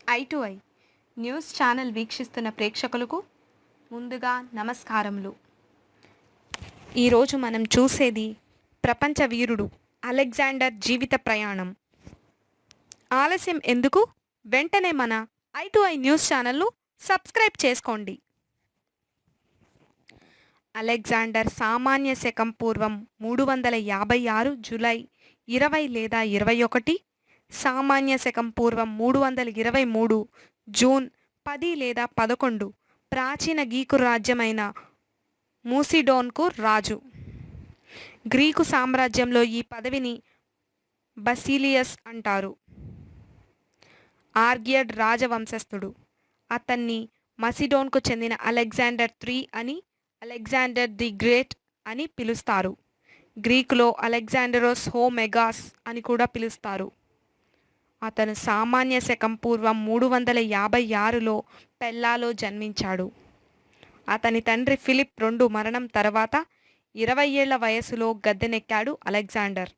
I to I news channel వీక్షిస్తున్న ప్రేక్షకులకు ముందుగా నమస్కారములు. ఈరోజు మనం చూసేది ప్రపంచ వీరుడు అలెగ్జాండర్ జీవిత ప్రయాణం. ఆలస్యం ఎందుకు? వెంటనే మన ఐ టు ఐ న్యూస్ ఛానల్ను సబ్స్క్రైబ్ చేసుకోండి. అలెగ్జాండర్ సామాన్య శకం పూర్వం 356 జూలై 20 లేదా 21, సామాన్య శకం పూర్వం 323 జూన్ 10 లేదా 11 ప్రాచీన గ్రీకు రాజ్యమైన మూసిడోన్కు రాజు. గ్రీకు సామ్రాజ్యంలో ఈ పదవిని బసిలియస్ అంటారు. ఆర్గియడ్ రాజవంశస్థుడు. అతన్ని మసిడోన్కు చెందిన అలెగ్జాండర్ III అని, అలెగ్జాండర్ ది గ్రేట్ అని పిలుస్తారు. గ్రీకులో అలెగ్జాండరోస్ హోమెగాస్ అని కూడా పిలుస్తారు. అతను సామాన్య శకం పూర్వం 356లో పెల్లాలో జన్మించాడు. అతని తండ్రి ఫిలిప్ II మరణం తర్వాత 20 ఏళ్ల వయసులో గద్దెనెక్కాడు అలెగ్జాండర్.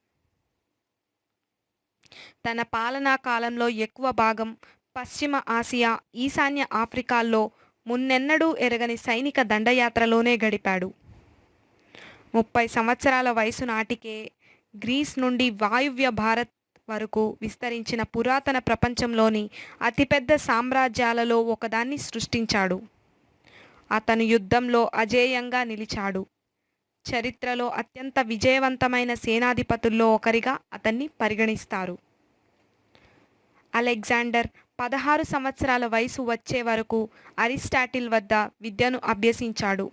తన పాలనా కాలంలో ఎక్కువ భాగం పశ్చిమ ఆసియా, ఈశాన్య ఆఫ్రికాల్లో మున్నెన్నడూ ఎరగని సైనిక దండయాత్రలోనే గడిపాడు. 30 సంవత్సరాల వయసు నాటికే గ్రీస్ నుండి వాయువ్య భారత్ వరకు విస్తరించిన పురాతన ప్రపంచంలోని అతిపెద్ద సామ్రాజ్యాలలో ఒకదాన్ని సృష్టించాడు. అతను యుద్ధంలో అజేయంగా నిలిచాడు. చరిత్రలో అత్యంత విజయవంతమైన సేనాధిపతుల్లో ఒకరిగా అతన్ని పరిగణిస్తారు. అలెగ్జాండర్ 16 సంవత్సరాల వయసు వచ్చే వరకు అరిస్టాటిల్ వద్ద విద్యను అభ్యసించాడు.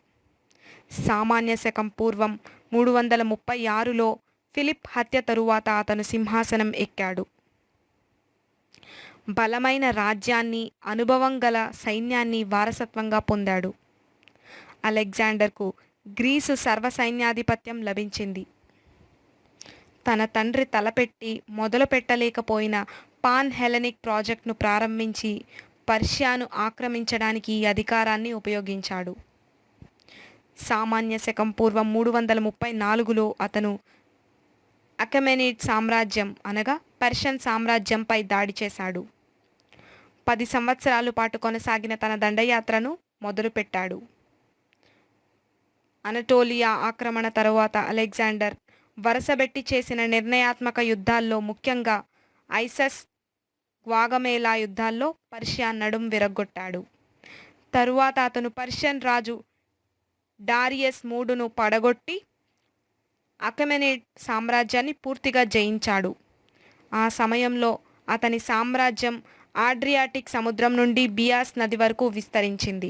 సామాన్య శకం పూర్వం 336లో ఫిలిప్ హత్య తరువాత అతను సింహాసనం ఎక్కాడు. బలమైన రాజ్యాన్ని, అనుభవం గల సైన్యాన్ని వారసత్వంగా పొందాడు. అలెగ్జాండర్కు గ్రీసు సర్వసైన్యాధిపత్యం లభించింది. తన తండ్రి తలపెట్టి మొదలు పెట్టలేకపోయిన పాన్ హెలెనిక్ ప్రాజెక్టును ప్రారంభించి పర్షియాను ఆక్రమించడానికి ఈ అధికారాన్ని ఉపయోగించాడు. సామాన్య శకం పూర్వం 334లో అతను అకమెనిడ్ సామ్రాజ్యం అనగా పర్షియన్ సామ్రాజ్యంపై దాడి చేశాడు. 10 సంవత్సరాల పాటు కొనసాగిన తన దండయాత్రను మొదలుపెట్టాడు. అనటోలియా ఆక్రమణ తరువాత అలెగ్జాండర్ వరుసబెట్టి చేసిన నిర్ణయాత్మక యుద్ధాల్లో, ముఖ్యంగా ఐసస్, గ్వాగమేలా యుద్ధాల్లో పర్షియా నడుం విరగ్గొట్టాడు. తరువాత అతను పర్షియన్ రాజు డారియస్ IIIను పడగొట్టి అకమెనిడ్ సామ్రాజ్యాన్ని పూర్తిగా జయించాడు. ఆ సమయంలో అతని సామ్రాజ్యం ఆడ్రియాటిక్ సముద్రం నుండి బియాస్ నది వరకు విస్తరించింది.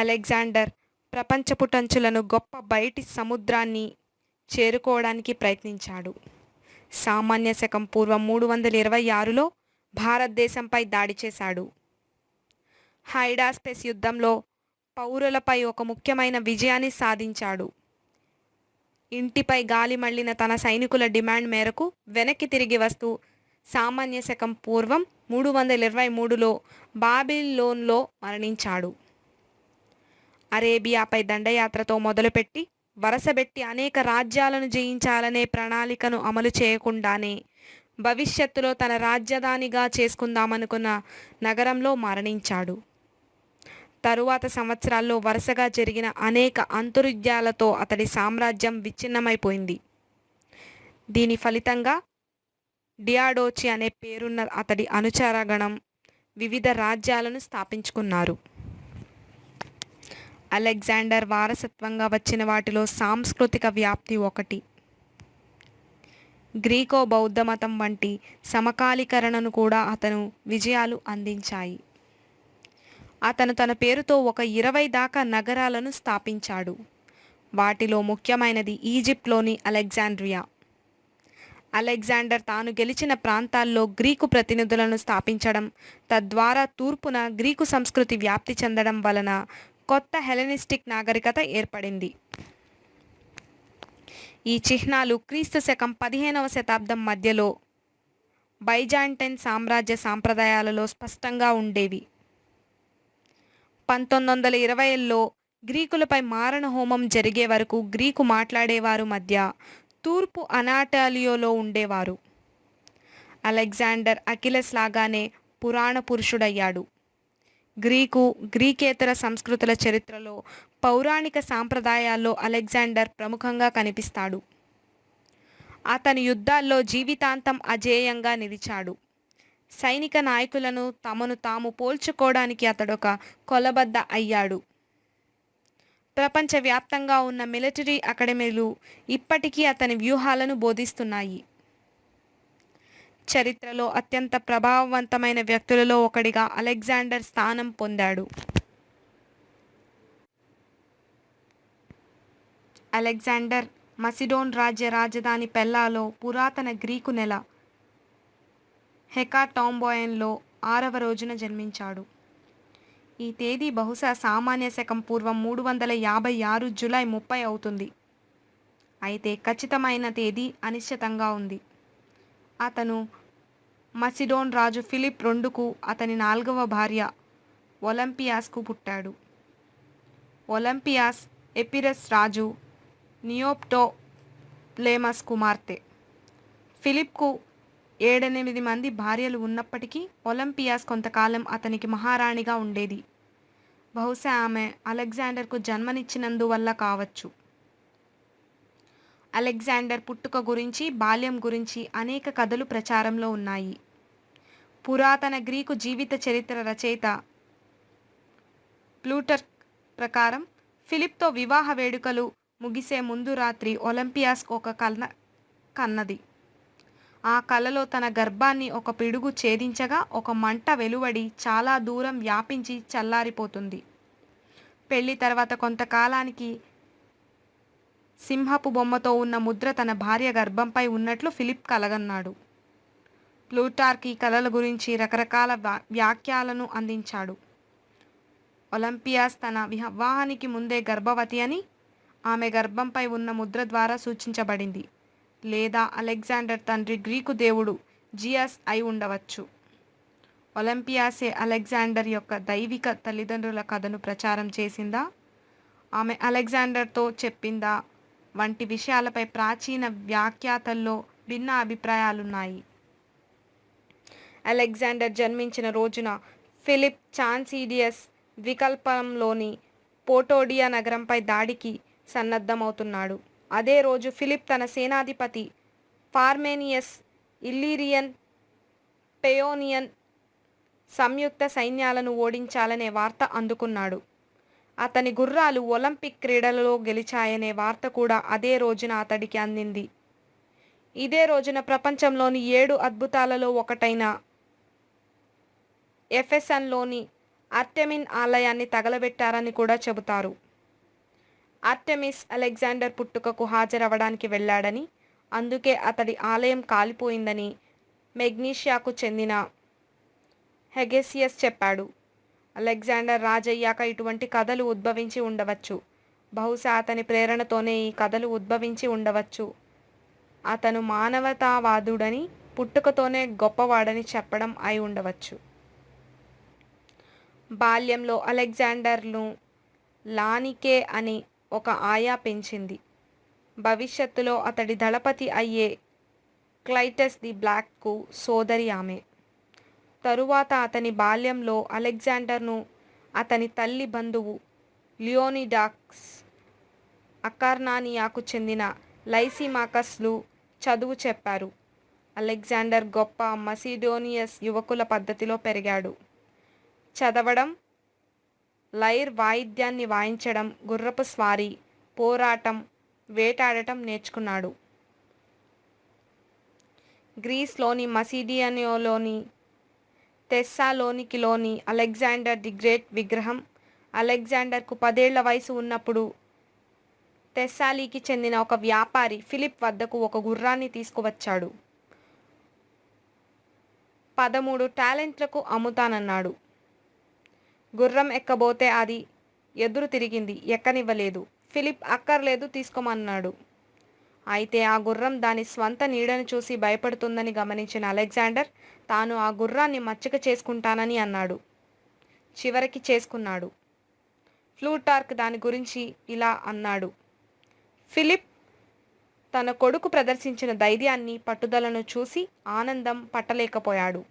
అలెగ్జాండర్ ప్రపంచపు టంచులను గొప్ప బయటి సముద్రాన్ని చేరుకోవడానికి ప్రయత్నించాడు. సామాన్య శకం పూర్వం 326లో భారతదేశంపై దాడి చేశాడు. హైడాస్పెస్ యుద్ధంలో పౌరులపై ఒక ముఖ్యమైన విజయాన్ని సాధించాడు. ఇంటిపై గాలి మళ్లిన తన సైనికుల డిమాండ్ మేరకు వెనక్కి తిరిగి వస్తూ సామాన్య శకం పూర్వం 323లో బాబిలోన్లో మరణించాడు. అరేబియాపై దండయాత్రతో మొదలుపెట్టి వరుసబెట్టి అనేక రాజ్యాలను జయించాలనే ప్రణాళికను అమలు చేయకుండానే భవిష్యత్తులో తన రాజధానిగా చేసుకుందామనుకున్న నగరంలో మరణించాడు. తరువాత సంవత్సరాల్లో వరుసగా జరిగిన అనేక అంతర్యుద్ధాలతో అతడి సామ్రాజ్యం విచ్ఛిన్నమైపోయింది. దీని ఫలితంగా డియాడోచి అనే పేరున్న అతడి అనుచరగణం వివిధ రాజ్యాలను స్థాపించుకున్నారు. అలెగ్జాండర్ వారసత్వంగా వచ్చిన వాటిలో సాంస్కృతిక వ్యాప్తి ఒకటి. గ్రీకో బౌద్ధ మతం వంటి సమకాలీకరణను కూడా అతను విజయాలు అందించాయి. అతను తన పేరుతో ఒక 20 దాకా నగరాలను స్థాపించాడు. వాటిలో ముఖ్యమైనది ఈజిప్ట్లోని అలెగ్జాండ్రియా. అలెగ్జాండర్ తాను గెలిచిన ప్రాంతాల్లో గ్రీకు ప్రతినిధులను స్థాపించడం, తద్వారా తూర్పున గ్రీకు సంస్కృతి వ్యాప్తి చెందడం వలన కొత్త హెలెనిస్టిక్ నాగరికత ఏర్పడింది. ఈ చిహ్నాలు క్రీస్తు శకం 15వ శతాబ్దం మధ్యలో బైజాంటైన్ సామ్రాజ్య సాంప్రదాయాలలో స్పష్టంగా ఉండేవి. 1920ల్లో గ్రీకులపై మారణ హోమం జరిగే వరకు గ్రీకు మాట్లాడేవారు మధ్య తూర్పు అనాటాలియాలో ఉండేవారు. అలెగ్జాండర్ అకిలస్ లాగానే పురాణ పురుషుడయ్యాడు. గ్రీకేతర సంస్కృతుల చరిత్రలో, పౌరాణిక సాంప్రదాయాల్లో అలెగ్జాండర్ ప్రముఖంగా కనిపిస్తాడు. అతని యుద్ధాల్లో జీవితాంతం అజేయంగా నిలిచాడు. సైనిక నాయకులను తమను తాము పోల్చుకోవడానికి అతడొక కొలబద్ద అయ్యాడు. ప్రపంచవ్యాప్తంగా ఉన్న మిలిటరీ అకాడమీలు ఇప్పటికీ అతని వ్యూహాలను బోధిస్తున్నాయి. చరిత్రలో అత్యంత ప్రభావవంతమైన వ్యక్తులలో ఒకడిగా అలెగ్జాండర్ స్థానం పొందాడు. అలెగ్జాండర్ మసిడోన్ రాజ్య రాజధాని పెల్లాలో పురాతన గ్రీకు నెల హెకాటాంబోయన్లో 6వ రోజున జన్మించాడు. ఈ తేదీ బహుశా సామాన్య శకం పూర్వం 356 జూలై 30 అవుతుంది. అయితే ఖచ్చితమైన తేదీ అనిశ్చితంగా ఉంది. అతను మసిడోన్ రాజు ఫిలిప్ రెండుకు అతని 4వ భార్య ఒలింపియాస్కు పుట్టాడు. ఒలింపియాస్ ఎపిరస్ రాజు నియోప్టోలెమస్ కుమార్తె. ఫిలిప్కు 7-8 మంది భార్యలు ఉన్నప్పటికీ ఒలింపియాస్ కొంతకాలం అతనికి మహారాణిగా ఉండేది. బహుశా ఆమె అలెగ్జాండర్కు జన్మనిచ్చినందువల్ల కావచ్చు. అలెగ్జాండర్ పుట్టుక గురించి, బాల్యం గురించి అనేక కథలు ప్రచారంలో ఉన్నాయి. పురాతన గ్రీకు జీవిత చరిత్ర రచయిత ప్లూటర్క్ ప్రకారం ఫిలిప్తో వివాహ వేడుకలు ముగిసే ముందు రాత్రి ఒలింపియాస్ ఒక కల కన్నది. ఆ కలలో తన గర్భాన్ని ఒక పిడుగు ఛేదించగా ఒక మంట వెలువడి చాలా దూరం వ్యాపించి చల్లారిపోతుంది. పెళ్లి తర్వాత కొంతకాలానికి సింహపు బొమ్మతో ఉన్న ముద్ర తన భార్య గర్భంపై ఉన్నట్లు ఫిలిప్ కలగన్నాడు. ప్లూటార్క్ ఈ కలల గురించి రకరకాల వ్యాఖ్యలను అందించాడు. ఒలింపియాస్ తన వివాహానికి ముందే గర్భవతి అని ఆమె గర్భంపై ఉన్న ముద్ర ద్వారా సూచించబడింది. లేదా అలెగ్జాండర్ తండ్రి గ్రీకు దేవుడు జియస్ అయి ఉండవచ్చు. ఒలింపియాసే అలెగ్జాండర్ యొక్క దైవిక తల్లిదండ్రుల కథను ప్రచారం చేసిందా, ఆమె అలెగ్జాండర్తో చెప్పిందా వంటి విషయాలపై ప్రాచీన వ్యాఖ్యాతల్లో భిన్న అభిప్రాయాలున్నాయి. అలెగ్జాండర్ జన్మించిన రోజున ఫిలిప్ చాన్సిడియస్ ద్వీపకల్పంలోని పోటోడియా నగరంపై దాడికి సన్నద్ధమవుతున్నాడు. అదే రోజు ఫిలిప్ తన సేనాధిపతి ఫార్మేనియస్ ఇల్లీరియన్ పెయోనియన్ సంయుక్త సైన్యాలను ఓడించాలనే వార్త అందుకున్నాడు. అతని గుర్రాలు ఒలింపిక్ క్రీడలలో గెలిచాయనే వార్త కూడా అదే రోజున అతడికి అందింది. ఇదే రోజున ప్రపంచంలోని 7 అద్భుతాలలో ఒకటైన ఎఫెసన్లోని ఆర్టెమిస్ ఆలయాన్ని తగలబెట్టారని కూడా చెబుతారు. ఆర్టెమిస్ అలెగ్జాండర్ పుట్టుకకు హాజరవడానికి వెళ్ళాడని, అందుకే అతడి ఆలయం కాలిపోయిందని మెగ్నీషియాకు చెందిన హెగెసియస్ చెప్పాడు. అలెగ్జాండర్ రాజయ్యాక ఇటువంటి కథలు ఉద్భవించి ఉండవచ్చు. బహుశా అతని ప్రేరణతోనే ఈ కథలు ఉద్భవించి ఉండవచ్చు. అతను మానవతావాదుడని, పుట్టుకతోనే గొప్పవాడని చెప్పడం అయి ఉండవచ్చు. బాల్యంలో అలెగ్జాండర్ను లానికే అని ఒక ఆయా పెంచింది. భవిష్యత్తులో అతడి దళపతి అయ్యే క్లైటస్ ది బ్లాక్కు సోదరి ఆమె. తరువాత అతని బాల్యంలో అలెగ్జాండర్ను అతని తల్లి బంధువు లియోనిడాక్స్, అకార్నానియాకు చెందిన లైసిమాకస్లు చదువు చెప్పారు. అలెగ్జాండర్ గొప్ప మసిడోనియస్ యువకుల పద్ధతిలో పెరిగాడు. చదవడం, లైర్ వాయిద్యాన్ని వాయించడం, గుర్రపు స్వారీ, పోరాటం, వేటాడటం నేర్చుకున్నాడు. గ్రీస్లోని మసిడియనిలోని తెస్సాలోనికిలోని అలెగ్జాండర్ ది గ్రేట్ విగ్రహం అలెగ్జాండర్కు 10 ఏళ్ల వయసు ఉన్నప్పుడు తెస్సాలీకి చెందిన ఒక వ్యాపారి ఫిలిప్ వద్దకు ఒక గుర్రాన్ని తీసుకువచ్చాడు. 13 టాలెంట్లకు అమ్ముతానన్నాడు. గుర్రం ఎక్కబోతే అది ఎదురు తిరిగింది, ఎక్కనివ్వలేదు. ఫిలిప్ అక్కర్లేదు, తీసుకోమన్నాడు. అయితే ఆ గుర్రం దాని స్వంత నీడను చూసి భయపడుతుందని గమనించిన అలెగ్జాండర్ తాను ఆ గుర్రాన్ని మచ్చిక చేసుకుంటానని అన్నాడు. చివరికి చేసుకున్నాడు. ప్లూటార్క్ దాని గురించి ఇలా అన్నాడు: ఫిలిప్ తన కొడుకు ప్రదర్శించిన ధైర్యాన్ని, పట్టుదలను చూసి ఆనందం పట్టలేకపోయాడు.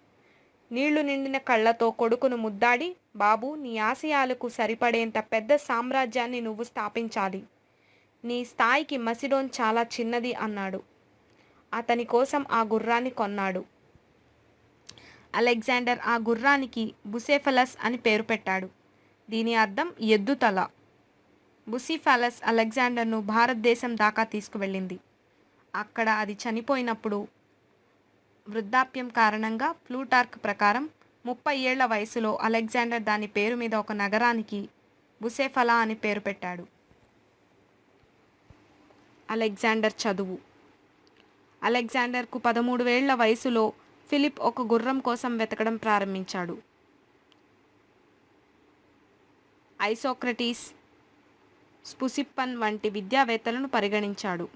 నీళ్లు నిండిన కళ్ళతో కొడుకును ముద్దాడి, బాబూ, నీ ఆశయాలకు సరిపడేంత పెద్ద సామ్రాజ్యాన్ని నువ్వు స్థాపించాలి. నీ స్థాయికి మసిడోన్ చాలా చిన్నది అన్నాడు. అతని కోసం ఆ గుర్రాన్ని కొన్నాడు. అలెగ్జాండర్ ఆ గుర్రానికి బుసెఫలస్ అని పేరు పెట్టాడు. దీని అర్థం ఎద్దుతల. బుసిఫాలస్ అలెగ్జాండర్ను భారతదేశం దాకా తీసుకువెళ్ళింది. అక్కడ అది చనిపోయినప్పుడు వృద్ధాప్యం కారణంగా ప్లూటార్క్ ప్రకారం 30 ఏళ్ల వయసులో అలెగ్జాండర్ దాని పేరు మీద ఒక నగరానికి బుసెఫలా అని పేరు పెట్టాడు. అలెగ్జాండర్ చదువు. అలెగ్జాండర్కు 13 ఏళ్ల వయసులో ఫిలిప్ ఒక గుర్రం కోసం వెతకడం ప్రారంభించాడు. ఐసోక్రటీస్, స్పుసిప్పన్ వంటి విద్యావేత్తలను పరిగణించాడు.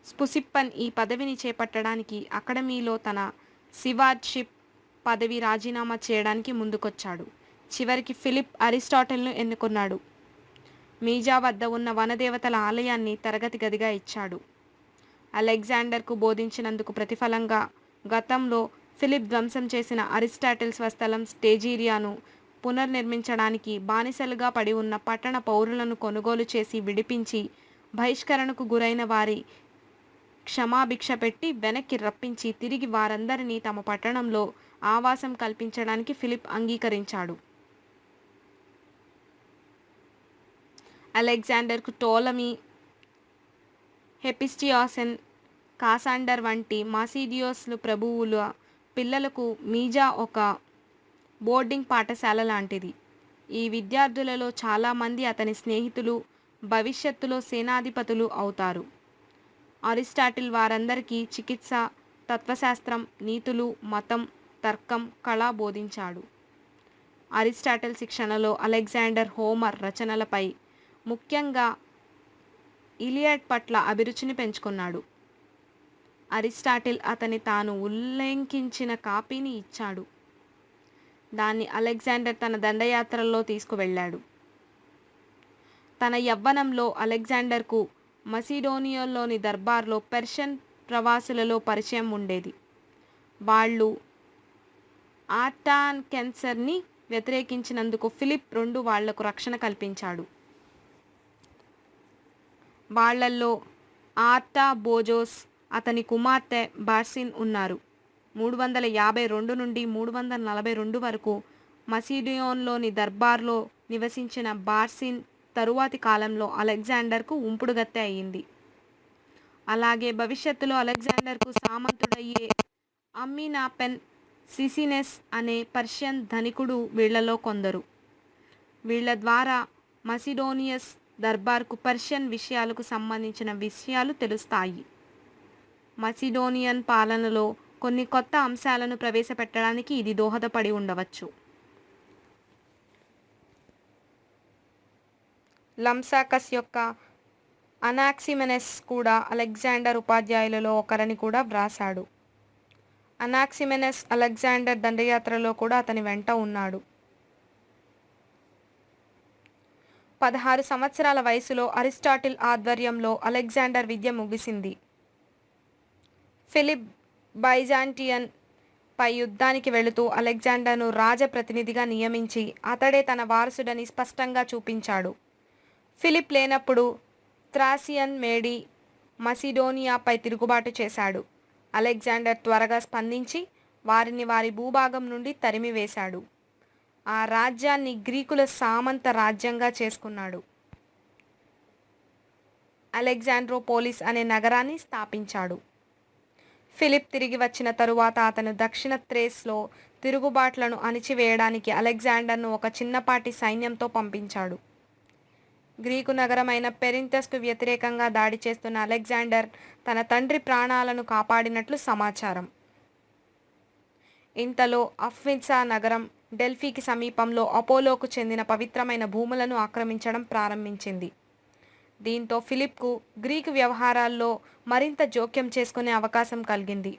స్పుసిప్పన్ ఈ పదవిని చేపట్టడానికి అకాడమీలో తన సివార్డ్షిప్ పదవి రాజీనామా చేయడానికి ముందుకొచ్చాడు. చివరికి ఫిలిప్ అరిస్టాటిల్ను ఎన్నుకున్నాడు. మీజా వద్ద ఉన్న వనదేవతల ఆలయాన్ని తరగతి గదిగా ఇచ్చాడు. అలెగ్జాండర్కు బోధించినందుకు ప్రతిఫలంగా గతంలో ఫిలిప్ ధ్వంసం చేసిన అరిస్టాటిల్ స్వస్థలం స్టేజీరియాను పునర్నిర్మించడానికి బానిసలుగా పడి ఉన్న పట్టణ పౌరులను కొనుగోలు చేసి విడిపించి, బహిష్కరణకు గురైన వారి క్షమాభిక్ష పెట్టి వెనక్కి రప్పించి తిరిగి వారందరినీ తమ పట్టణంలో ఆవాసం కల్పించడానికి ఫిలిప్ అంగీకరించాడు. అలెగ్జాండర్కు టోలమీ, హెపిస్టియాసెన్, కాసాండర్ వంటి మాసిడియోస్లు ప్రభువుల పిల్లలకు మీజా ఒక బోర్డింగ్ పాఠశాల లాంటిది. ఈ విద్యార్థులలో చాలామంది అతని స్నేహితులు, భవిష్యత్తులో సేనాధిపతులు అవుతారు. అరిస్టాటిల్ వారందరికీ చికిత్స, తత్వశాస్త్రం, నీతులు, మతం, తర్కం, కళ బోధించాడు. అరిస్టాటిల్ శిక్షణలో అలెగ్జాండర్ హోమర్ రచనలపై, ముఖ్యంగా ఇలియడ్ పట్ల అభిరుచిని పెంచుకున్నాడు. అరిస్టాటిల్ అతని తాను ఉల్లంఘించిన కాపీని ఇచ్చాడు. దాన్ని అలెగ్జాండర్ తన దండయాత్రల్లో తీసుకువెళ్ళాడు. తన యవ్వనంలో అలెగ్జాండర్కు మసిడోనియాలోని దర్బార్లో పెర్షియన్ ప్రవాసులలో పరిచయం ఉండేది. వాళ్ళు ఆర్టాన్కెన్సర్ని వ్యతిరేకించినందుకు ఫిలిప్ II వాళ్లకు రక్షణ కల్పించాడు. వాళ్లల్లో ఆర్టాబోజోస్, అతని కుమార్తె బార్సిన్ ఉన్నారు. 352 నుండి 342 వరకు మసిడోనియాలోని దర్బార్లో నివసించిన బార్సిన్ తరువాతి కాలంలో అలెగ్జాండర్కు ఉంపుడుగత్తె అయింది. అలాగే భవిష్యత్తులో అలెగ్జాండర్కు సామంతుడయ్యే అమ్మీనాపెన్, సిసినెస్ అనే పర్షియన్ ధనికుడు వీళ్లలో కొందరు. వీళ్ల ద్వారా మసిడోనియస్ దర్బార్కు పర్షియన్ విషయాలకు సంబంధించిన విషయాలు తెలుస్తాయి. మసిడోనియన్ పాలనలో కొన్ని కొత్త అంశాలను ప్రవేశపెట్టడానికి ఇది దోహదపడి ఉండవచ్చు. లంసాకస్ యొక్క అనాక్సిమెనెస్ కూడా అలెగ్జాండర్ ఉపాధ్యాయులలో ఒకరని కూడా వ్రాసాడు. అనాక్సిమెనెస్ అలెగ్జాండర్ దండయాత్రలో కూడా అతని వెంట ఉన్నాడు. 16 సంవత్సరాల వయసులో అరిస్టాటిల్ ఆధ్వర్యంలో అలెగ్జాండర్ విద్య ముగిసింది. ఫిలిప్ బైజాంటియన్ పై యుద్ధానికి వెళుతూ అలెగ్జాండర్ను రాజప్రతినిధిగా నియమించి అతడే తన వారసుడని స్పష్టంగా చూపించాడు. ఫిలిప్ లేనప్పుడు థ్రాసియన్ మేడి మసిడోనియాపై తిరుగుబాటు చేశాడు. అలెగ్జాండర్ త్వరగా స్పందించి వారిని వారి భూభాగం నుండి తరిమివేశాడు. ఆ రాజ్యాన్ని గ్రీకుల సామంత రాజ్యంగా చేసుకున్నాడు. అలెగ్జాండ్రోపోలిస్ అనే నగరాన్ని స్థాపించాడు. ఫిలిప్ తిరిగి వచ్చిన తరువాత అతను దక్షిణ థ్రేస్లో తిరుగుబాట్లను అణిచివేయడానికి అలెగ్జాండర్ను ఒక చిన్నపాటి సైన్యంతో పంపించాడు. గ్రీకు నగరమైన పెరింథస్కు వ్యతిరేకంగా దాడి చేస్తున్న అలెగ్జాండర్ తన తండ్రి ప్రాణాలను కాపాడినట్లు సమాచారం. ఇంతలో అఫ్విన్సా నగరం డెల్ఫీకి సమీపంలో అపోలోకు చెందిన పవిత్రమైన భూములను ఆక్రమించడం ప్రారంభించింది. దీంతో ఫిలిప్కు గ్రీకు వ్యవహారాల్లో మరింత జోక్యం చేసుకునే అవకాశం కలిగింది.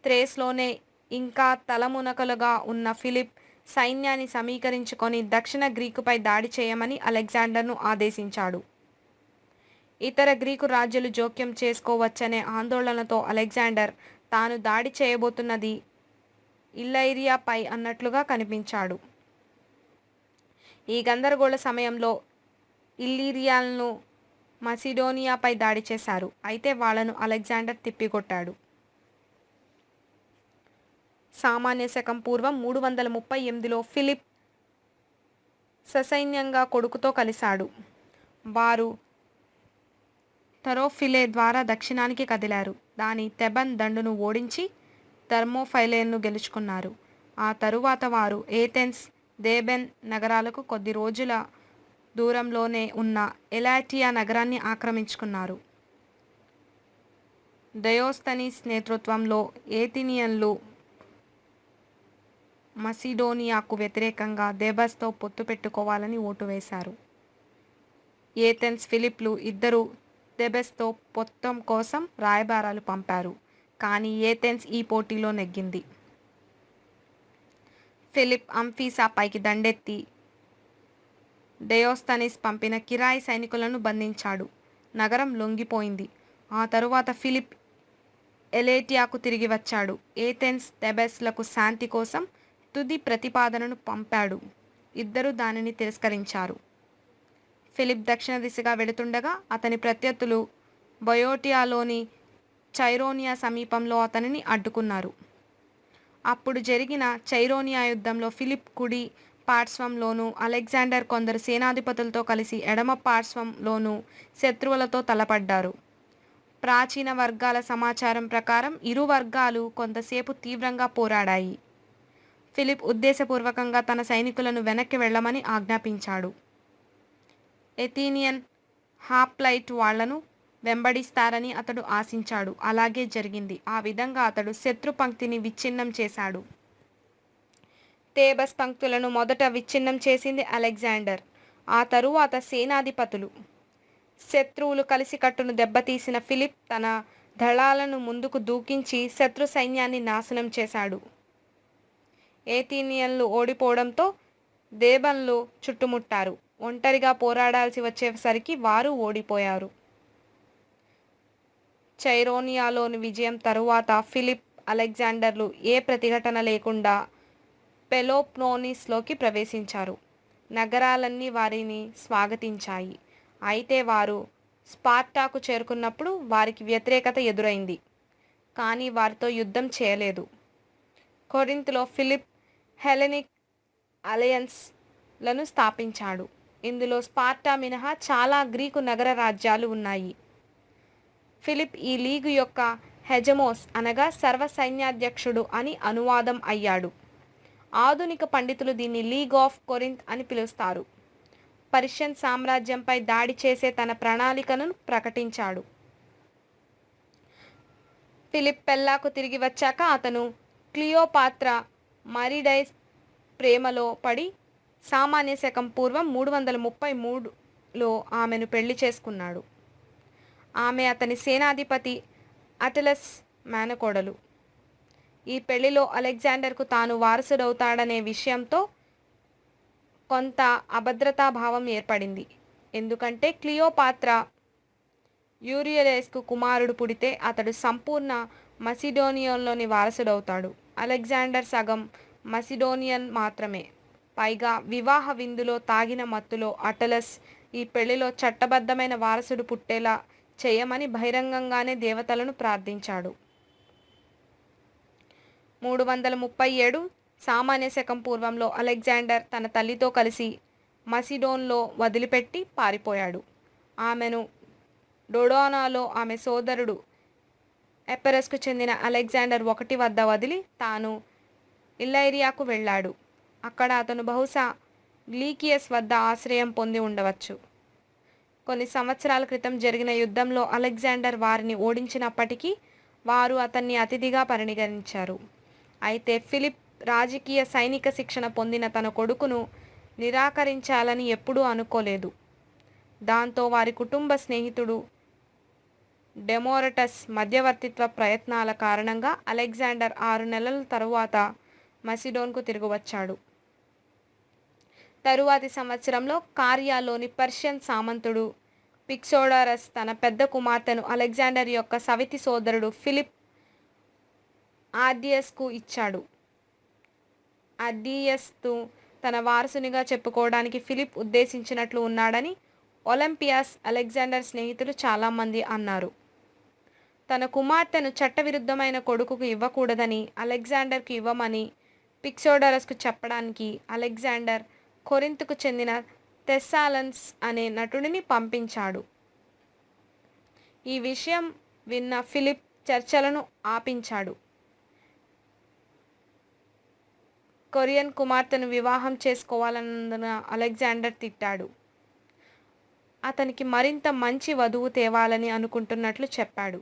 థ్రేస్లోనే ఇంకా తలమునకలుగా ఉన్న ఫిలిప్ సైన్యాన్ని సమీకరించుకొని దక్షిణ గ్రీకుపై దాడి చేయమని అలెగ్జాండర్ను ఆదేశించాడు. ఇతర గ్రీకు రాజ్యాలు జోక్యం చేసుకోవచ్చనే ఆందోళనతో అలెగ్జాండర్ తాను దాడి చేయబోతున్నది ఇల్లైరియాపై అన్నట్లుగా కనిపించాడు. ఈ గందరగోళ సమయంలో ఇల్లీరియాలను మసిడోనియాపై దాడి చేశారు. అయితే వాళ్లను అలెగ్జాండర్ తిప్పికొట్టాడు. సామాన్య శకం పూర్వం 338లో ఫిలిప్ ససైన్యంగా కొడుకుతో కలిశాడు. వారు థెరోఫిలే ద్వారా దక్షిణానికి కదిలారు. దాని థెబన్ దండును ఓడించి థర్మోఫైలేన్ను గెలుచుకున్నారు. ఆ తరువాత వారు ఏథెన్స్, థేబెన్ నగరాలకు కొద్ది రోజుల దూరంలోనే ఉన్న ఎలాటియా నగరాన్ని ఆక్రమించుకున్నారు. దయోస్తనీస్ నేతృత్వంలో ఏథినియన్లు మసిడోనియాకు వ్యతిరేకంగా థెబస్తో పొత్తు పెట్టుకోవాలని ఓటు వేశారు. ఏథెన్స్, ఫిలిప్లు ఇద్దరూ థెబెస్తో పొత్తం కోసం రాయబారాలు పంపారు. కానీ ఏథెన్స్ ఈ పోటీలో నెగ్గింది. ఫిలిప్ అంఫీసా పైకి దండెత్తి డయోస్తనీస్ పంపిన కిరాయి సైనికులను బంధించాడు. నగరం లొంగిపోయింది. ఆ తరువాత ఫిలిప్ ఎలేటియాకు తిరిగి వచ్చాడు. ఏథెన్స్, థెబెస్లకు శాంతి కోసం తుది ప్రతిపాదనను పంపాడు. ఇద్దరూ దానిని తిరస్కరించారు. ఫిలిప్ దక్షిణ దిశగా వెడుతుండగా అతని ప్రత్యర్థులు బయోటియాలోని చైరోనియా సమీపంలో అతనిని అడ్డుకున్నారు. అప్పుడు జరిగిన చైరోనియా యుద్ధంలో ఫిలిప్ కుడి పార్శ్వంలోనూ, అలెగ్జాండర్ కొందరు సేనాధిపతులతో కలిసి ఎడమ పార్శ్వంలోనూ శత్రువులతో తలపడ్డారు. ప్రాచీన వర్గాల సమాచారం ప్రకారం ఇరు వర్గాలు కొంతసేపు తీవ్రంగా పోరాడాయి. ఫిలిప్ ఉద్దేశపూర్వకంగా తన సైనికులను వెనక్కి వెళ్లమని ఆజ్ఞాపించాడు. ఎథీనియన్ హాప్లైట్ వాళ్లను వెంబడిస్తారని అతడు ఆశించాడు. అలాగే జరిగింది. ఆ విధంగా అతడు శత్రు పంక్తిని విచ్ఛిన్నం చేశాడు. థేబస్ పంక్తులను మొదట విచ్ఛిన్నం చేసింది అలెగ్జాండర్. ఆ తరువాత సేనాధిపతులు. శత్రువులు కలిసికట్టును దెబ్బతీసిన ఫిలిప్ తన దళాలను ముందుకు దూకించి శత్రు సైన్యాన్ని నాశనం చేశాడు. ఏథీనియన్లు ఓడిపోవడంతో థేబన్లు చుట్టుముట్టారు. ఒంటరిగా పోరాడాల్సి వచ్చేసరికి వారు ఓడిపోయారు. చైరోనియాలోని విజయం తరువాత ఫిలిప్, అలెగ్జాండర్లు ఏ ప్రతిఘటన లేకుండా పెలోప్నోనిస్లోకి ప్రవేశించారు. నగరాలన్నీ వారిని స్వాగతించాయి. అయితే వారు స్పార్టాకు చేరుకున్నప్పుడు వారికి వ్యతిరేకత ఎదురైంది. కానీ వారితో యుద్ధం చేయలేదు. కొరింథ్లో ఫిలిప్ హెలెనిక్ అలయన్స్లను స్థాపించాడు. ఇందులో స్పార్టా మినహా చాలా గ్రీకు నగర రాజ్యాలు ఉన్నాయి. ఫిలిప్ ఈ లీగు యొక్క హెజమోస్ అనగా సర్వసైన్యాధ్యక్షుడు అని అనువాదం అయ్యాడు. ఆధునిక పండితులు దీన్ని లీగ్ ఆఫ్ కొరింథ్ అని పిలుస్తారు. పర్షియన్ సామ్రాజ్యంపై దాడి చేసే తన ప్రణాళికను ప్రకటించాడు. ఫిలిప్ పెల్లాకు తిరిగి వచ్చాక అతను క్లియోపాత్రా మరిడైస్ ప్రేమలో పడి సామాన్య శకం పూర్వం 333లో ఆమెను పెళ్లి చేసుకున్నాడు. ఆమె అతని సేనాధిపతి అటలస్ మేనకోడలు. ఈ పెళ్లిలో అలెగ్జాండర్కు తాను వారసుడవుతాడనే విషయంతో కొంత అభద్రతాభావం ఏర్పడింది. ఎందుకంటే క్లియోపాత్రా యూరియోలైస్కు కుమారుడు పుడితే అతడు సంపూర్ణ మసిడోనియన్లోని వారసుడవుతాడు. అలెగ్జాండర్ సగం మసిడోనియన్ మాత్రమే. పైగా వివాహ విందులో తాగిన మత్తులో అటలస్ ఈ పెళ్లిలో చట్టబద్ధమైన వారసుడు పుట్టేలా చేయమని బహిరంగంగానే దేవతలను ప్రార్థించాడు. 337 సామాన్య శకం పూర్వంలో అలెగ్జాండర్ తన తల్లితో కలిసి మసిడోన్లో వదిలిపెట్టి పారిపోయాడు. ఆమెను డొడోనాలో ఆమె సోదరుడు ఎపెరస్కు చెందిన అలెగ్జాండర్ 1 వద్ద వదిలి తాను ఇల్లైరియాకు వెళ్ళాడు. అక్కడ అతను బహుశా గ్లీకియస్ వద్ద ఆశ్రయం పొంది ఉండవచ్చు. కొన్ని సంవత్సరాల క్రితం జరిగిన యుద్ధంలో అలెగ్జాండర్ వారిని ఓడించినప్పటికీ వారు అతన్ని అతిథిగా పరిగణించారు. అయితే ఫిలిప్ రాజకీయ సైనిక శిక్షణ పొందిన తన కొడుకును నిరాకరించాలని ఎప్పుడూ అనుకోలేదు. దాంతో వారి కుటుంబ స్నేహితుడు డెమోరటస్ మధ్యవర్తిత్వ ప్రయత్నాల కారణంగా అలెగ్జాండర్ 6 నెలల తరువాత మసిడోన్కు తిరిగి వచ్చాడు. తరువాతి సంవత్సరంలో కార్యాలోని పర్షియన్ సామంతుడు పిక్సోడరస్ తన పెద్ద కుమార్తెను అలెగ్జాండర్ యొక్క సవితి సోదరుడు ఫిలిప్ ఆర్డియస్కు ఇచ్చాడు. ఆర్డియస్ను తన వారసునిగా చెప్పుకోవడానికి ఫిలిప్ ఉద్దేశించినట్లు ఉన్నాడని ఒలింపియస్, అలెగ్జాండర్ స్నేహితులు చాలామంది అన్నారు. తన కుమార్తెను చట్టవిరుద్ధమైన కొడుకుకు ఇవ్వకూడదని అలెగ్జాండర్కు ఇవ్వమని పిక్సోడరస్కు చెప్పడానికి అలెగ్జాండర్ కొరింతుకు చెందిన థెస్సాలన్స్ అనే నటుడిని పంపించాడు. ఈ విషయం విన్న ఫిలిప్ చర్చలను ఆపించాడు. కొరియన్ కుమార్తెను వివాహం చేసుకోవాలన్నందున అలెగ్జాండర్ తిట్టాడు. అతనికి మరింత మంచి వధువు తేవాలని అనుకుంటున్నట్లు చెప్పాడు.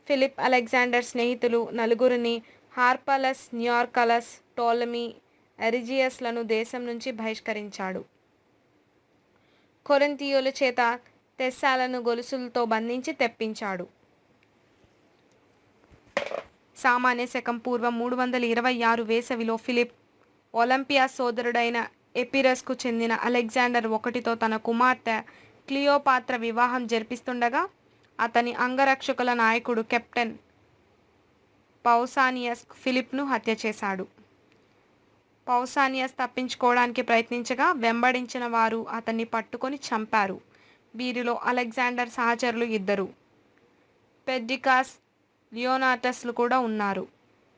ఫిలిప్ అలెగ్జాండర్ స్నేహితులు నలుగురిని హార్పలస్, న్యూయార్కలస్, టోలమీ, ఎరిజియస్లను దేశం నుంచి బహిష్కరించాడు. కొరింథీయుల చేత థెస్సాలను గొలుసులతో బంధించి తెప్పించాడు. సామాన్య శకం పూర్వం 326 వేసవిలో ఫిలిప్ ఒలింపియస్ సోదరుడైన ఎపిరస్కు చెందిన అలెగ్జాండర్ ఒకటితో తన కుమార్తె క్లియోపాత్ర వివాహం జరిపిస్తుండగా అతని అంగరక్షకుల నాయకుడు కెప్టెన్ పౌసానియస్ ఫిలిప్ను హత్య చేశాడు. పౌసానియస్ తప్పించుకోవడానికి ప్రయత్నించగా వెంబడించిన వారు అతన్ని పట్టుకొని చంపారు. వీరిలో అలెగ్జాండర్ సహచరులు 2 పెర్డికాస్, లియోనాటస్లు కూడా ఉన్నారు.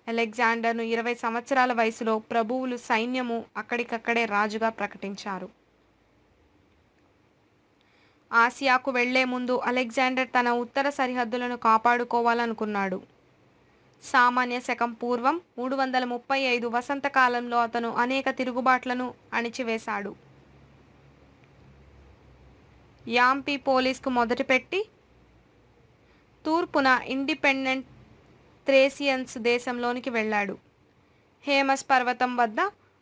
అలెగ్జాండర్ను 20 సంవత్సరాల వయసులో ప్రభువులు సైన్యము అక్కడికక్కడే రాజుగా ప్రకటించారు. ఆసియాకు వెళ్లే ముందు అలెగ్జాండర్ తన ఉత్తర సరిహద్దులను కాపాడుకోవాలనుకున్నాడు. సామాన్య శకం పూర్వం 335 వసంతకాలంలో అతను అనేక తిరుగుబాట్లను అణిచివేశాడు. యాంఫిపోలిస్కు మొదలుపెట్టి తూర్పున ఇండిపెండెంట్ థ్రేసియన్స్ దేశంలోనికి వెళ్ళాడు. హేమస్ పర్వతం వద్ద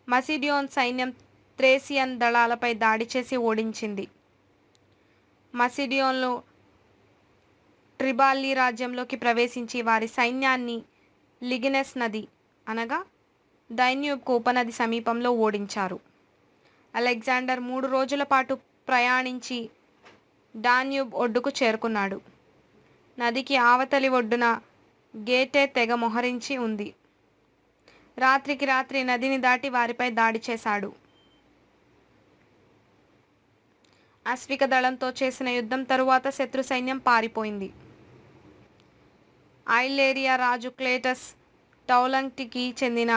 మసిడియోన్ సైన్యం థ్రేసియన్ దళాలపై దాడి చేసి ఓడించింది. మసిడియోన్లు ట్రిబాల్లీ రాజ్యంలోకి ప్రవేశించి వారి సైన్యాన్ని లిగినెస్ నది అనగా డైన్యూబ్కు ఉపనది సమీపంలో ఓడించారు. అలెగ్జాండర్ 3 రోజుల పాటు ప్రయాణించి డాన్యూబ్ ఒడ్డుకు చేరుకున్నాడు. నదికి ఆవతలి ఒడ్డున గేటే తెగ మొహరించి ఉంది. రాత్రికి రాత్రి నదిని దాటి వారిపై దాడి చేశాడు. అశ్విక దళంతో చేసిన యుద్ధం తరువాత శత్రు సైన్యం పారిపోయింది. ఐలేరియా రాజు క్లేటస్ టౌలంటికి చెందిన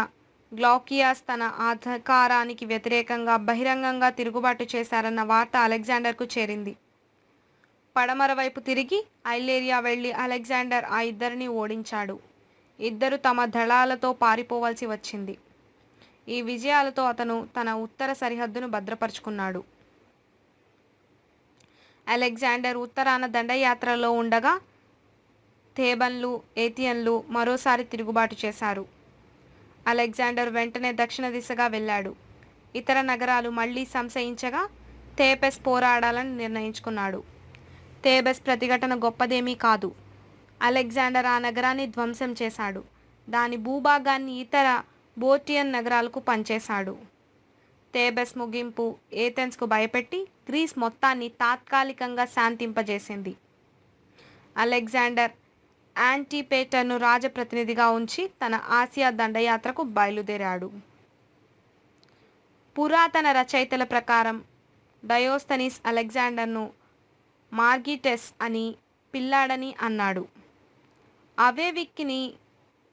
గ్లౌకియాస్ తన అధికారానికి వ్యతిరేకంగా బహిరంగంగా తిరుగుబాటు చేశారన్న వార్త అలెగ్జాండర్కు చేరింది. పడమర వైపు తిరిగి ఐలేరియా వెళ్లి అలెగ్జాండర్ ఆ ఇద్దరిని ఓడించాడు. ఇద్దరు తమ దళాలతో పారిపోవలసి వచ్చింది. ఈ విజయాలతో అతను తన ఉత్తర సరిహద్దును భద్రపరుచుకున్నాడు. అలెగ్జాండర్ ఉత్తరాన దండయాత్రలో ఉండగా థేబన్లు, ఏథియన్లు మరోసారి తిరుగుబాటు చేశారు. అలెగ్జాండర్ వెంటనే దక్షిణ దిశగా వెళ్ళాడు. ఇతర నగరాలు మళ్లీ సంశయించగా థేబెస్ పోరాడాలని నిర్ణయించుకున్నాడు. థేబెస్ ప్రతిఘటన గొప్పదేమీ కాదు. అలెగ్జాండర్ ఆ నగరాన్ని ధ్వంసం చేశాడు. దాని భూభాగాన్ని ఇతర బోటియన్ నగరాలకు పంచేశాడు. థేబెస్ ముగింపు ఏథెన్స్కు భయపెట్టి గ్రీస్ మొత్తాన్ని తాత్కాలికంగా శాంతింపజేసింది. అలెగ్జాండర్ యాంటిపేటర్ను రాజప్రతినిధిగా ఉంచి తన ఆసియా దండయాత్రకు బయలుదేరాడు. పురాతన రచయితల ప్రకారం డయోస్తనీస్ అలెగ్జాండర్ను మార్గిటెస్ అని పిల్లాడని అన్నాడు. అవేవిక్కిని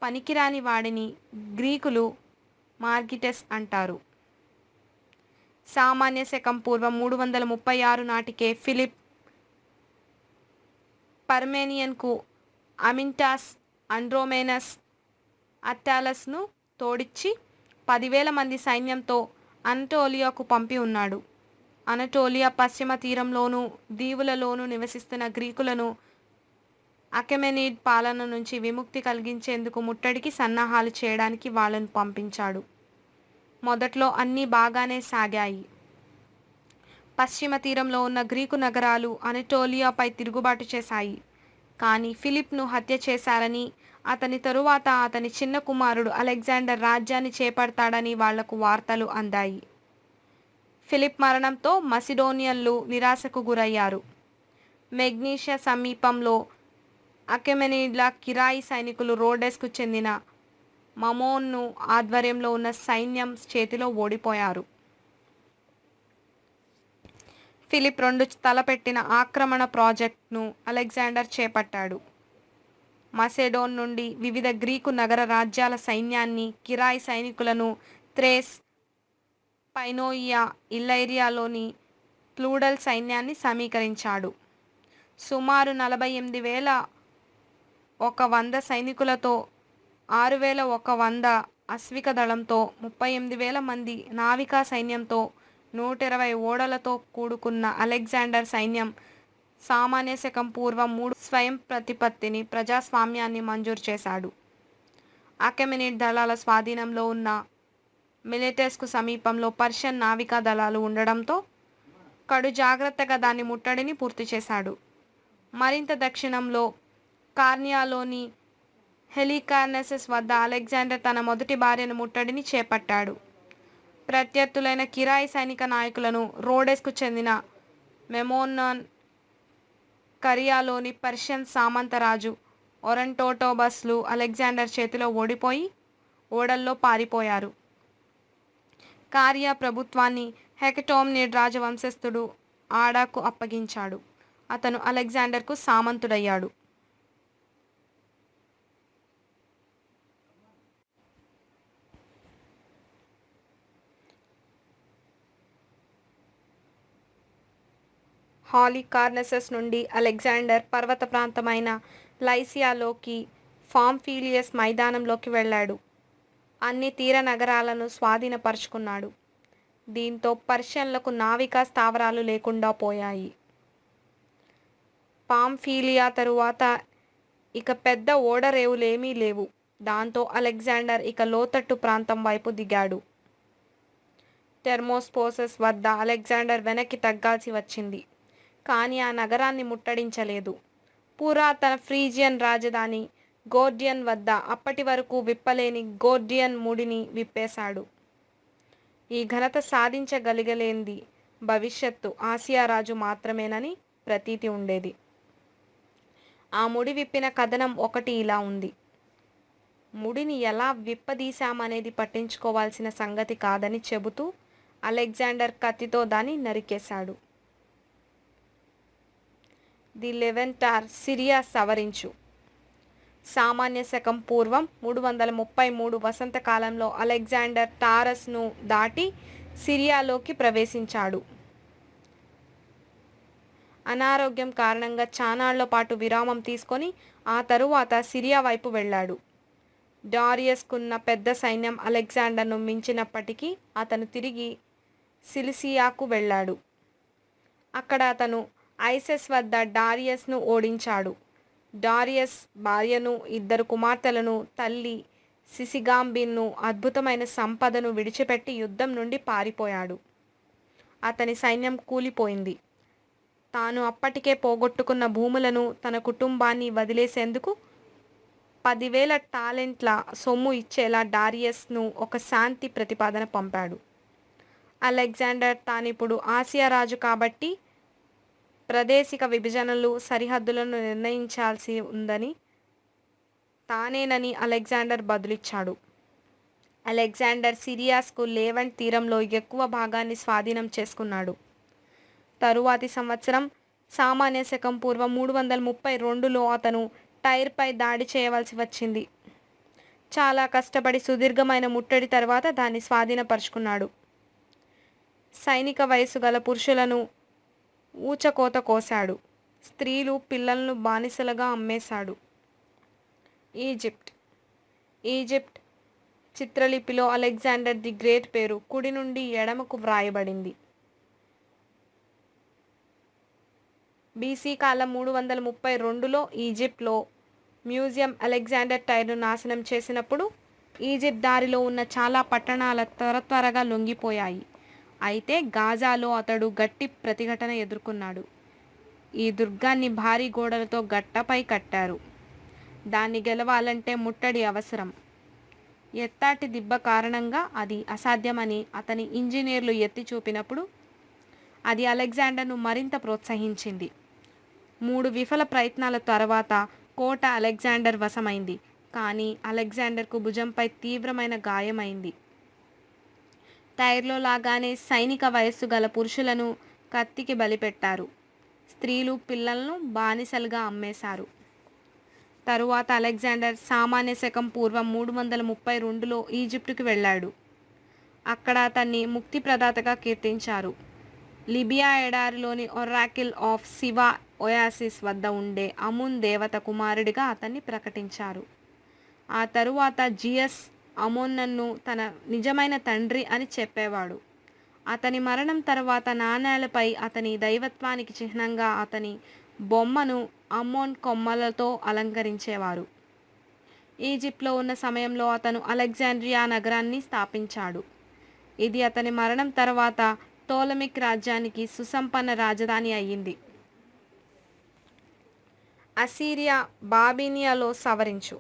పనికిరాని వాడిని గ్రీకులు మార్గిటెస్ అంటారు. సామాన్య శకం పూర్వం 336 నాటికే ఫిలిప్ పర్మేనియన్కు అమింటాస్, అండ్రోమేనస్, అట్టాలస్ను తోడిచ్చి 10,000 మంది సైన్యంతో అనటోలియాకు పంపి ఉన్నాడు. అనటోలియా పశ్చిమ తీరంలోనూ దీవులలోనూ నివసిస్తున్న గ్రీకులను అకెమెనీడ్ పాలన నుంచి విముక్తి కలిగించేందుకు ముట్టడికి సన్నాహాలు చేయడానికి వాళ్ళను పంపించాడు. మొదట్లో అన్నీ బాగానే సాగాయి. పశ్చిమ తీరంలో ఉన్న గ్రీకు నగరాలు అనటోలియాపై తిరుగుబాటు చేశాయి. కానీ ఫిలిప్ను హత్య చేశారని, అతని తరువాత అతని చిన్న కుమారుడు అలెగ్జాండర్ రాజ్యాన్ని చేపడతాడని వాళ్లకు వార్తలు అందాయి. ఫిలిప్ మరణంతో మసిడోనియన్లు నిరాశకు గురయ్యారు. మెగ్నీషియా సమీపంలో అకెమెనీడ్ల కిరాయి సైనికులు రోడెస్కు చెందిన మమోన్ను ఆధ్వర్యంలో ఉన్న సైన్యం చేతిలో ఓడిపోయారు. ఫిలిప్ II తలపెట్టిన ఆక్రమణ ప్రాజెక్ట్ను అలెగ్జాండర్ చేపట్టాడు. మసెడోన్ నుండి వివిధ గ్రీకు నగర రాజ్యాల సైన్యాన్ని, కిరాయి సైనికులను థ్రేస్, పైనోయియా, ఇల్లైరియాలోని ప్లూడల్ సైన్యాన్ని సమీకరించాడు. సుమారు 48,100 సైనికులతో, 6,100 అశ్విక దళంతో, 38,000 మంది నావికా సైన్యంతో, 120 ఓడలతో కూడుకున్న అలెగ్జాండర్ సైన్యం సామాన్య శకం పూర్వం 3 స్వయం ప్రతిపత్తిని, ప్రజాస్వామ్యాన్ని మంజూరు చేశాడు. అకెమెనిడ్ దళాల స్వాధీనంలో ఉన్న మిలెటస్కు సమీపంలో పర్షియన్ నావికా దళాలు ఉండడంతో కడు జాగ్రత్తగా దాని ముట్టడిని పూర్తి చేశాడు. మరింత దక్షిణంలో కార్నియాలోని హెలికార్నెసెస్ వద్ద అలెగ్జాండర్ తన మొదటి భార్యను ముట్టడిని చేపట్టాడు. ప్రత్యర్థులైన కిరాయి సైనిక నాయకులను, రోడెస్కు చెందిన మెమోనాన్, కరియాలోని పర్షియన్ సామంతరాజు ఒరంటోటోబస్లు అలెగ్జాండర్ చేతిలో ఓడిపోయి ఓడల్లో పారిపోయారు. కారియా ప్రభుత్వాన్ని హెకటోమ్నిడ్ రాజవంశస్థుడు ఆడాకు అప్పగించాడు. అతను అలెగ్జాండర్కు సామంతుడయ్యాడు. హాలికార్నెసస్ నుండి అలెగ్జాండర్ పర్వత ప్రాంతమైన లైసియాలోకి, పాంఫిలియస్ మైదానంలోకి వెళ్ళాడు. అన్ని తీర నగరాలను స్వాధీనపరుచుకున్నాడు. దీంతో పర్షియన్లకు నావికా స్థావరాలు లేకుండా పోయాయి. పాంఫిలియా తరువాత ఇక పెద్ద ఓడరేవులేమీ లేవు. దాంతో అలెగ్జాండర్ ఇక లోతట్టు ప్రాంతం వైపు దిగాడు. టెర్మోస్పోసస్ వద్ద అలెగ్జాండర్ వెనక్కి తగ్గాల్సి వచ్చింది. కానీ ఆ నగరాన్ని ముట్టడించలేదు. పురాతన ఫ్రీజియన్ రాజధాని గోర్డియన్ వద్ద అప్పటి వరకు విప్పలేని గోర్డియన్ ముడిని విప్పేశాడు. ఈ ఘనత సాధించగలిగలేంది భవిష్యత్తు ఆసియా రాజు మాత్రమేనని ప్రతీతి ఉండేది. ఆ ముడి విప్పిన కథనం ఒకటి ఇలా ఉంది. ముడిని ఎలా విప్పదీశామనేది పట్టించుకోవాల్సిన సంగతి కాదని చెబుతూ అలెగ్జాండర్ కత్తితో దాన్ని నరికేశాడు. The లెవెంటార్, Syria సవరించు. సామాన్య శకం పూర్వం 333 వసంతకాలంలో అలెగ్జాండర్ టారస్ను దాటి సిరియాలోకి ప్రవేశించాడు. అనారోగ్యం కారణంగా చానాళ్ల పాటు విరామం తీసుకొని ఆ తరువాత సిరియా వైపు వెళ్ళాడు. డారియస్కున్న పెద్ద సైన్యం అలెగ్జాండర్ను మించినప్పటికీ అతను తిరిగి సిలిసియాకు వెళ్ళాడు. అక్కడ అతను ఐసెస్ వద్ద డారియస్ను ఓడించాడు. డారియస్ భార్యను, 2 కుమార్తెలను, తల్లి సిసిగాంబిన్ను, అద్భుతమైన సంపదను విడిచిపెట్టి యుద్ధం నుండి పారిపోయాడు. అతని సైన్యం కూలిపోయింది. తాను అప్పటికే పోగొట్టుకున్న భూములను, తన కుటుంబాన్ని వదిలేసేందుకు 10,000 టాలెంట్ల సొమ్ము ఇచ్చేలా డారియస్ను ఒక శాంతి ప్రతిపాదన పంపాడు. అలెగ్జాండర్ తానిప్పుడు ఆసియా రాజు కాబట్టి ప్రాదేశిక విభజనలు, సరిహద్దులను నిర్ణయించాల్సి ఉందని తానేనని అలెగ్జాండర్ బదులిచ్చాడు. అలెగ్జాండర్ సిరియాస్కు లేవంట్ తీరంలో ఎక్కువ భాగాన్ని స్వాధీనం చేసుకున్నాడు. తరువాతి సంవత్సరం సామాన్య శకం పూర్వం 332లో అతను టైర్పై దాడి చేయవలసి వచ్చింది. చాలా కష్టపడి సుదీర్ఘమైన ముట్టడి తర్వాత దాన్ని స్వాధీనపరుచుకున్నాడు. సైనిక వయసు గల పురుషులను ఊచకోత కోశాడు. స్త్రీలు, పిల్లలను బానిసలుగా అమ్మేశాడు. ఈజిప్ట్ చిత్రలిపిలో అలెగ్జాండర్ ది గ్రేట్ పేరు కుడి నుండి ఎడమకు వ్రాయబడింది. బీసీ కాలం 332లో ఈజిప్ట్లో మ్యూజియం అలెగ్జాండర్ టైర్ను నాశనం చేసినప్పుడు ఈజిప్ట్ దారిలో ఉన్న చాలా పట్టణాలు త్వరగా లొంగిపోయాయి. అయితే గాజాలో అతడు గట్టి ప్రతిఘటన ఎదుర్కొన్నాడు. ఈ దుర్గాన్ని భారీ గోడలతో గట్టపై కట్టారు. దాన్ని గెలవాలంటే ముట్టడి అవసరం. ఎత్తాటి దిబ్బ కారణంగా అది అసాధ్యమని అతని ఇంజనీర్లు ఎత్తి చూపినప్పుడు అది అలెగ్జాండర్ను మరింత ప్రోత్సహించింది. 3 విఫల ప్రయత్నాల తర్వాత కోట అలెగ్జాండర్ వశమైంది. కానీ అలెగ్జాండర్కు భుజంపై తీవ్రమైన గాయమైంది. టైర్లో లాగానే సైనిక వయస్సు గల పురుషులను కత్తికి బలిపెట్టారు. స్త్రీలు, పిల్లలను బానిసలుగా అమ్మేశారు. తరువాత అలెగ్జాండర్ సామాన్య శకం పూర్వం 332లో ఈజిప్టుకు వెళ్ళాడు. అక్కడ అతన్ని ముక్తి ప్రదాతగా కీర్తించారు. Libya ఎడారిలోని Oracle of Siva oasis వద్ద ఉండే అమున్ దేవత కుమారుడిగా అతన్ని ప్రకటించారు. ఆ తరువాత జియస్ అమోన్నను తన నిజమైన తండ్రి అని చెప్పేవాడు. అతని మరణం తర్వాత నాణేలపై అతని దైవత్వానికి చిహ్నంగా అతని బొమ్మను అమ్మోన్ కొమ్మలతో అలంకరించేవారు. ఈజిప్ట్లో ఉన్న సమయంలో అతను అలెగ్జాండ్రియా నగరాన్ని స్థాపించాడు. ఇది అతని మరణం తర్వాత టోలమిక్ రాజ్యానికి సుసంపన్న రాజధాని అయ్యింది. అసీరియా బాబినియాలో సవరించు.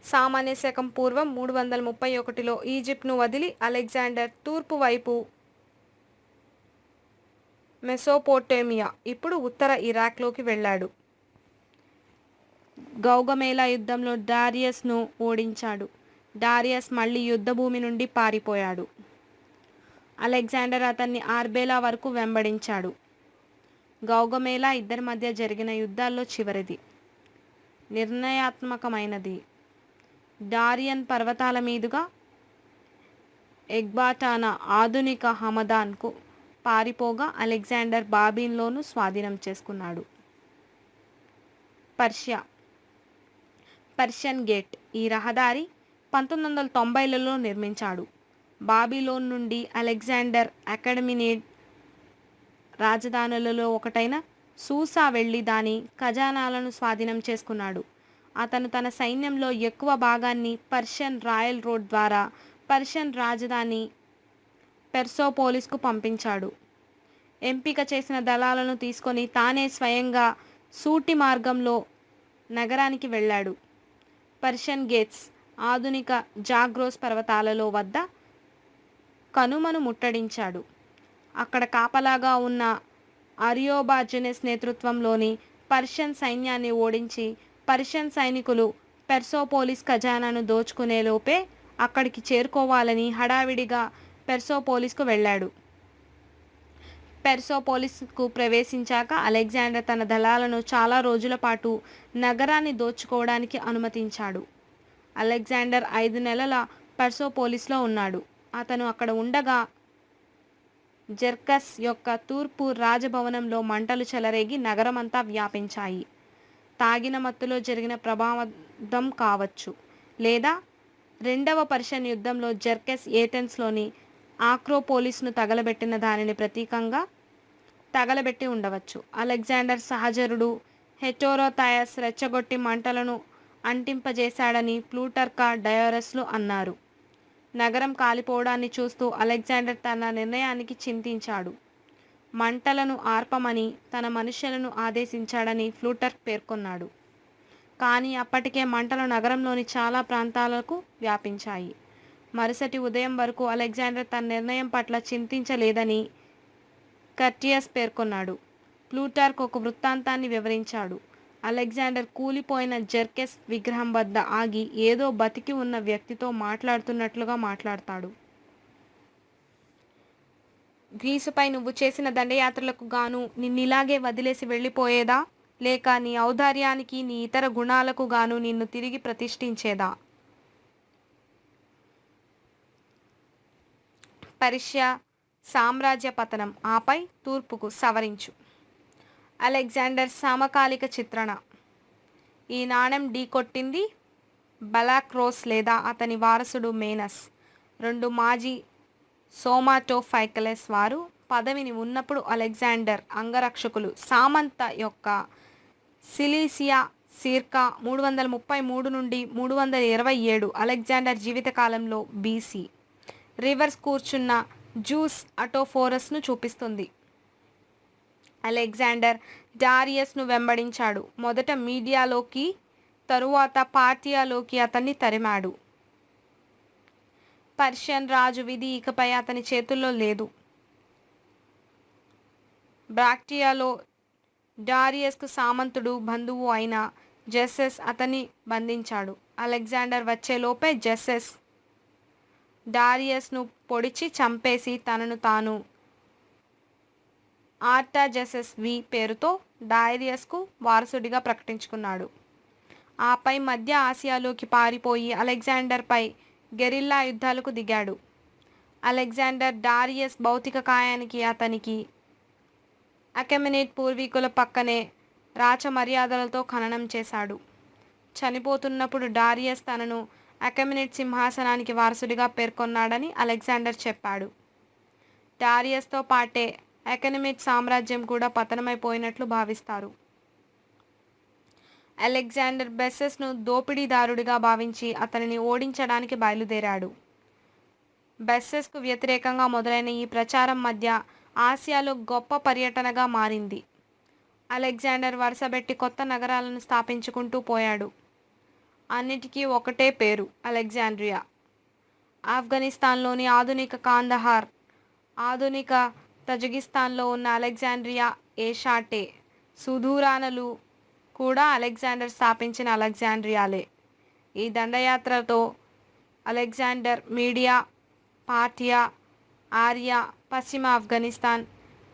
సామాన్య శకం పూర్వం 331లో ఈజిప్ట్ను వదిలి అలెగ్జాండర్ తూర్పు వైపు మెసోపోటేమియా, ఇప్పుడు ఉత్తర ఇరాక్లోకి వెళ్ళాడు. గౌగమేలా యుద్ధంలో డారియస్ను ఓడించాడు. డారియస్ మళ్ళీ యుద్ధభూమి నుండి పారిపోయాడు. అలెగ్జాండర్ అతన్ని ఆర్బేలా వరకు వెంబడించాడు. గౌగమేలా ఇద్దరి మధ్య జరిగిన యుద్ధాల్లో చివరిది, నిర్ణయాత్మకమైనది. డారియన్ పర్వతాల మీదుగా ఎగ్బాటానా, ఆధునిక హమదాన్కు పారిపోగా అలెగ్జాండర్ బాబిలోను స్వాధీనం చేసుకున్నాడు. Persian gate. ఈ రహదారి 1990లలో నిర్మించాడు. బాబిలోన్ నుండి అలెగ్జాండర్ అకాడమినేడ్ రాజధానులలో ఒకటైన సూసా వెళ్లి దాని ఖజానాలను స్వాధీనం చేసుకున్నాడు. అతను తన సైన్యంలో ఎక్కువ భాగాన్ని పర్షియన్ రాయల్ రోడ్ ద్వారా పర్షియన్ రాజధాని పెర్సోపోలిస్కు పంపించాడు. ఎంపిక చేసిన దళాలను తీసుకొని తానే స్వయంగా సూటి మార్గంలో నగరానికి వెళ్ళాడు. పర్షియన్ గేట్స్, ఆధునిక జాగ్రోస్ పర్వతాలలో వద్ద కనుమను ముట్టడించాడు. అక్కడ కాపలాగా ఉన్న అరియోబాజెనెస్ నేతృత్వంలోని పర్షియన్ సైన్యాన్ని ఓడించి పర్షియన్ సైనికులు పెర్సోపోలిస్ ఖజానాను దోచుకునే లోపే అక్కడికి చేరుకోవాలని హడావిడిగా పెర్సోపోలిస్కు వెళ్ళాడు. పెర్సోపోలిస్కు ప్రవేశించాక అలెగ్జాండర్ తన దళాలను చాలా రోజుల పాటు నగరాన్ని దోచుకోవడానికి అనుమతించాడు. అలెగ్జాండర్ 5 నెలల పెర్సోపోలిస్లో ఉన్నాడు. అతను అక్కడ ఉండగా జెర్కస్ యొక్క తూర్పు రాజభవనంలో మంటలు చెలరేగి నగరమంతా వ్యాపించాయి. తాగిన మత్తులో జరిగిన ప్రమాదం కావచ్చు, లేదా రెండవ పర్షియన్ యుద్ధంలో జెర్కస్ ఏథెన్స్లోని ఆక్రోపోలిస్ను తగలబెట్టిన దానిని ప్రతీకంగా తగలబెట్టి ఉండవచ్చు. అలెగ్జాండర్ సహచరుడు హెటోరోథయస్ రెచ్చగొట్టి మంటలను అంటింపజేశాడని ప్లూటర్కా, డయోరస్లు అన్నారు. నగరం కాలిపోవడాన్ని చూస్తూ అలెగ్జాండర్ తన నిర్ణయానికి చింతించాడు. మంటలను ఆర్పమని తన మనుష్యులను ఆదేశించాడని ప్లూటర్క్ పేర్కొన్నాడు. కానీ అప్పటికే మంటలు నగరంలోని చాలా ప్రాంతాలకు వ్యాపించాయి. మరుసటి ఉదయం వరకు అలెగ్జాండర్ తన నిర్ణయం పట్ల చింతించలేదని కర్టియస్ పేర్కొన్నాడు. ప్లూటార్క్ ఒక వృత్తాంతాన్ని వివరించాడు. అలెగ్జాండర్ కూలిపోయిన జెర్కెస్ విగ్రహం వద్ద ఆగి ఏదో బతికి ఉన్న వ్యక్తితో మాట్లాడుతున్నట్లుగా మాట్లాడతాడు. గ్రీసుపై నువ్వు చేసిన దండయాత్రలకు గాను నిన్నిలాగే వదిలేసి వెళ్ళిపోయేదా, లేక నీ ఔదార్యానికి, నీ ఇతర గుణాలకు గాను నిన్ను తిరిగి ప్రతిష్ఠించేదా? పర్షియా సామ్రాజ్య పతనం, ఆపై తూర్పుకు సవరించు. అలెగ్జాండర్ సమకాలిక చిత్రణ. ఈ నాణెం ఢీకొట్టింది బలాక్రోస్ లేదా అతని వారసుడు మేనస్. 2 మాజీ సోమాటోఫైకలెస్ వారు పదవిని ఉన్నప్పుడు అలెగ్జాండర్ అంగరక్షకులు సామంత యొక్క సిలీసియా సిర్కా 333 నుండి 327 అలెగ్జాండర్ జీవితకాలంలో బీసీ. రివర్స్ కూర్చున్న జూస్ అటోఫోరస్ను చూపిస్తుంది. అలెగ్జాండర్ డారియస్ను వెంబడించాడు. మొదట మీడియాలోకి, తరువాత పార్టియాలోకి అతన్ని తరిమాడు. పర్షియన్ రాజు విధి ఇకపై అతని చేతుల్లో లేదు. బ్రాక్టియాలో డారియస్కు సామంతుడు బంధువు అయిన జెస్సెస్ అతన్ని బంధించాడు. అలెగ్జాండర్ వచ్చేలోపే జెస్సెస్ డారియస్ను పొడిచి చంపేసి తనను తాను ఆర్టాజెసెస్ వి పేరుతో డైరియస్కు వారసుడిగా ప్రకటించుకున్నాడు. ఆపై మధ్య ఆసియాలోకి పారిపోయి అలెగ్జాండర్పై గెరిల్లా యుద్ధాలకు దిగాడు. అలెగ్జాండర్ డారియస్ భౌతిక కాయానికి అతనికి అకెమెనేట్ పూర్వీకుల పక్కనే రాచ మర్యాదలతో ఖననం చేశాడు. చనిపోతున్నప్పుడు డారియస్ తనను అకెమెనేట్ సింహాసనానికి వారసుడిగా పేర్కొన్నాడని అలెగ్జాండర్ చెప్పాడు. డారియస్తో పాటే అకెమెనేట్ సామ్రాజ్యం కూడా పతనమైపోయినట్లు భావిస్తారు. అలెగ్జాండర్ బెస్సెస్ను దోపిడీదారుడిగా భావించి అతనిని ఓడించడానికి బయలుదేరాడు. బెస్సెస్కు వ్యతిరేకంగా మొదలైన ఈ ప్రచారం మధ్య ఆసియాలో గొప్ప పర్యటనగా మారింది. అలెగ్జాండర్ వరుసబెట్టి కొత్త నగరాలను స్థాపించుకుంటూ పోయాడు. అన్నిటికీ ఒకటే పేరు, అలెగ్జాండ్రియా. ఆఫ్ఘనిస్తాన్లోని ఆధునిక కాందహార్, ఆధునిక తజికిస్తాన్లో ఉన్న అలెగ్జాండ్రియా, ఏషాటే, సుదూరానలు కూడా అలెగ్జాండర్ స్థాపించిన అలెగ్జాండ్రియాలే. ఈ దండయాత్రతో అలెగ్జాండర్ మీడియా, పార్టియా, ఆర్యా, పశ్చిమ ఆఫ్ఘనిస్తాన్,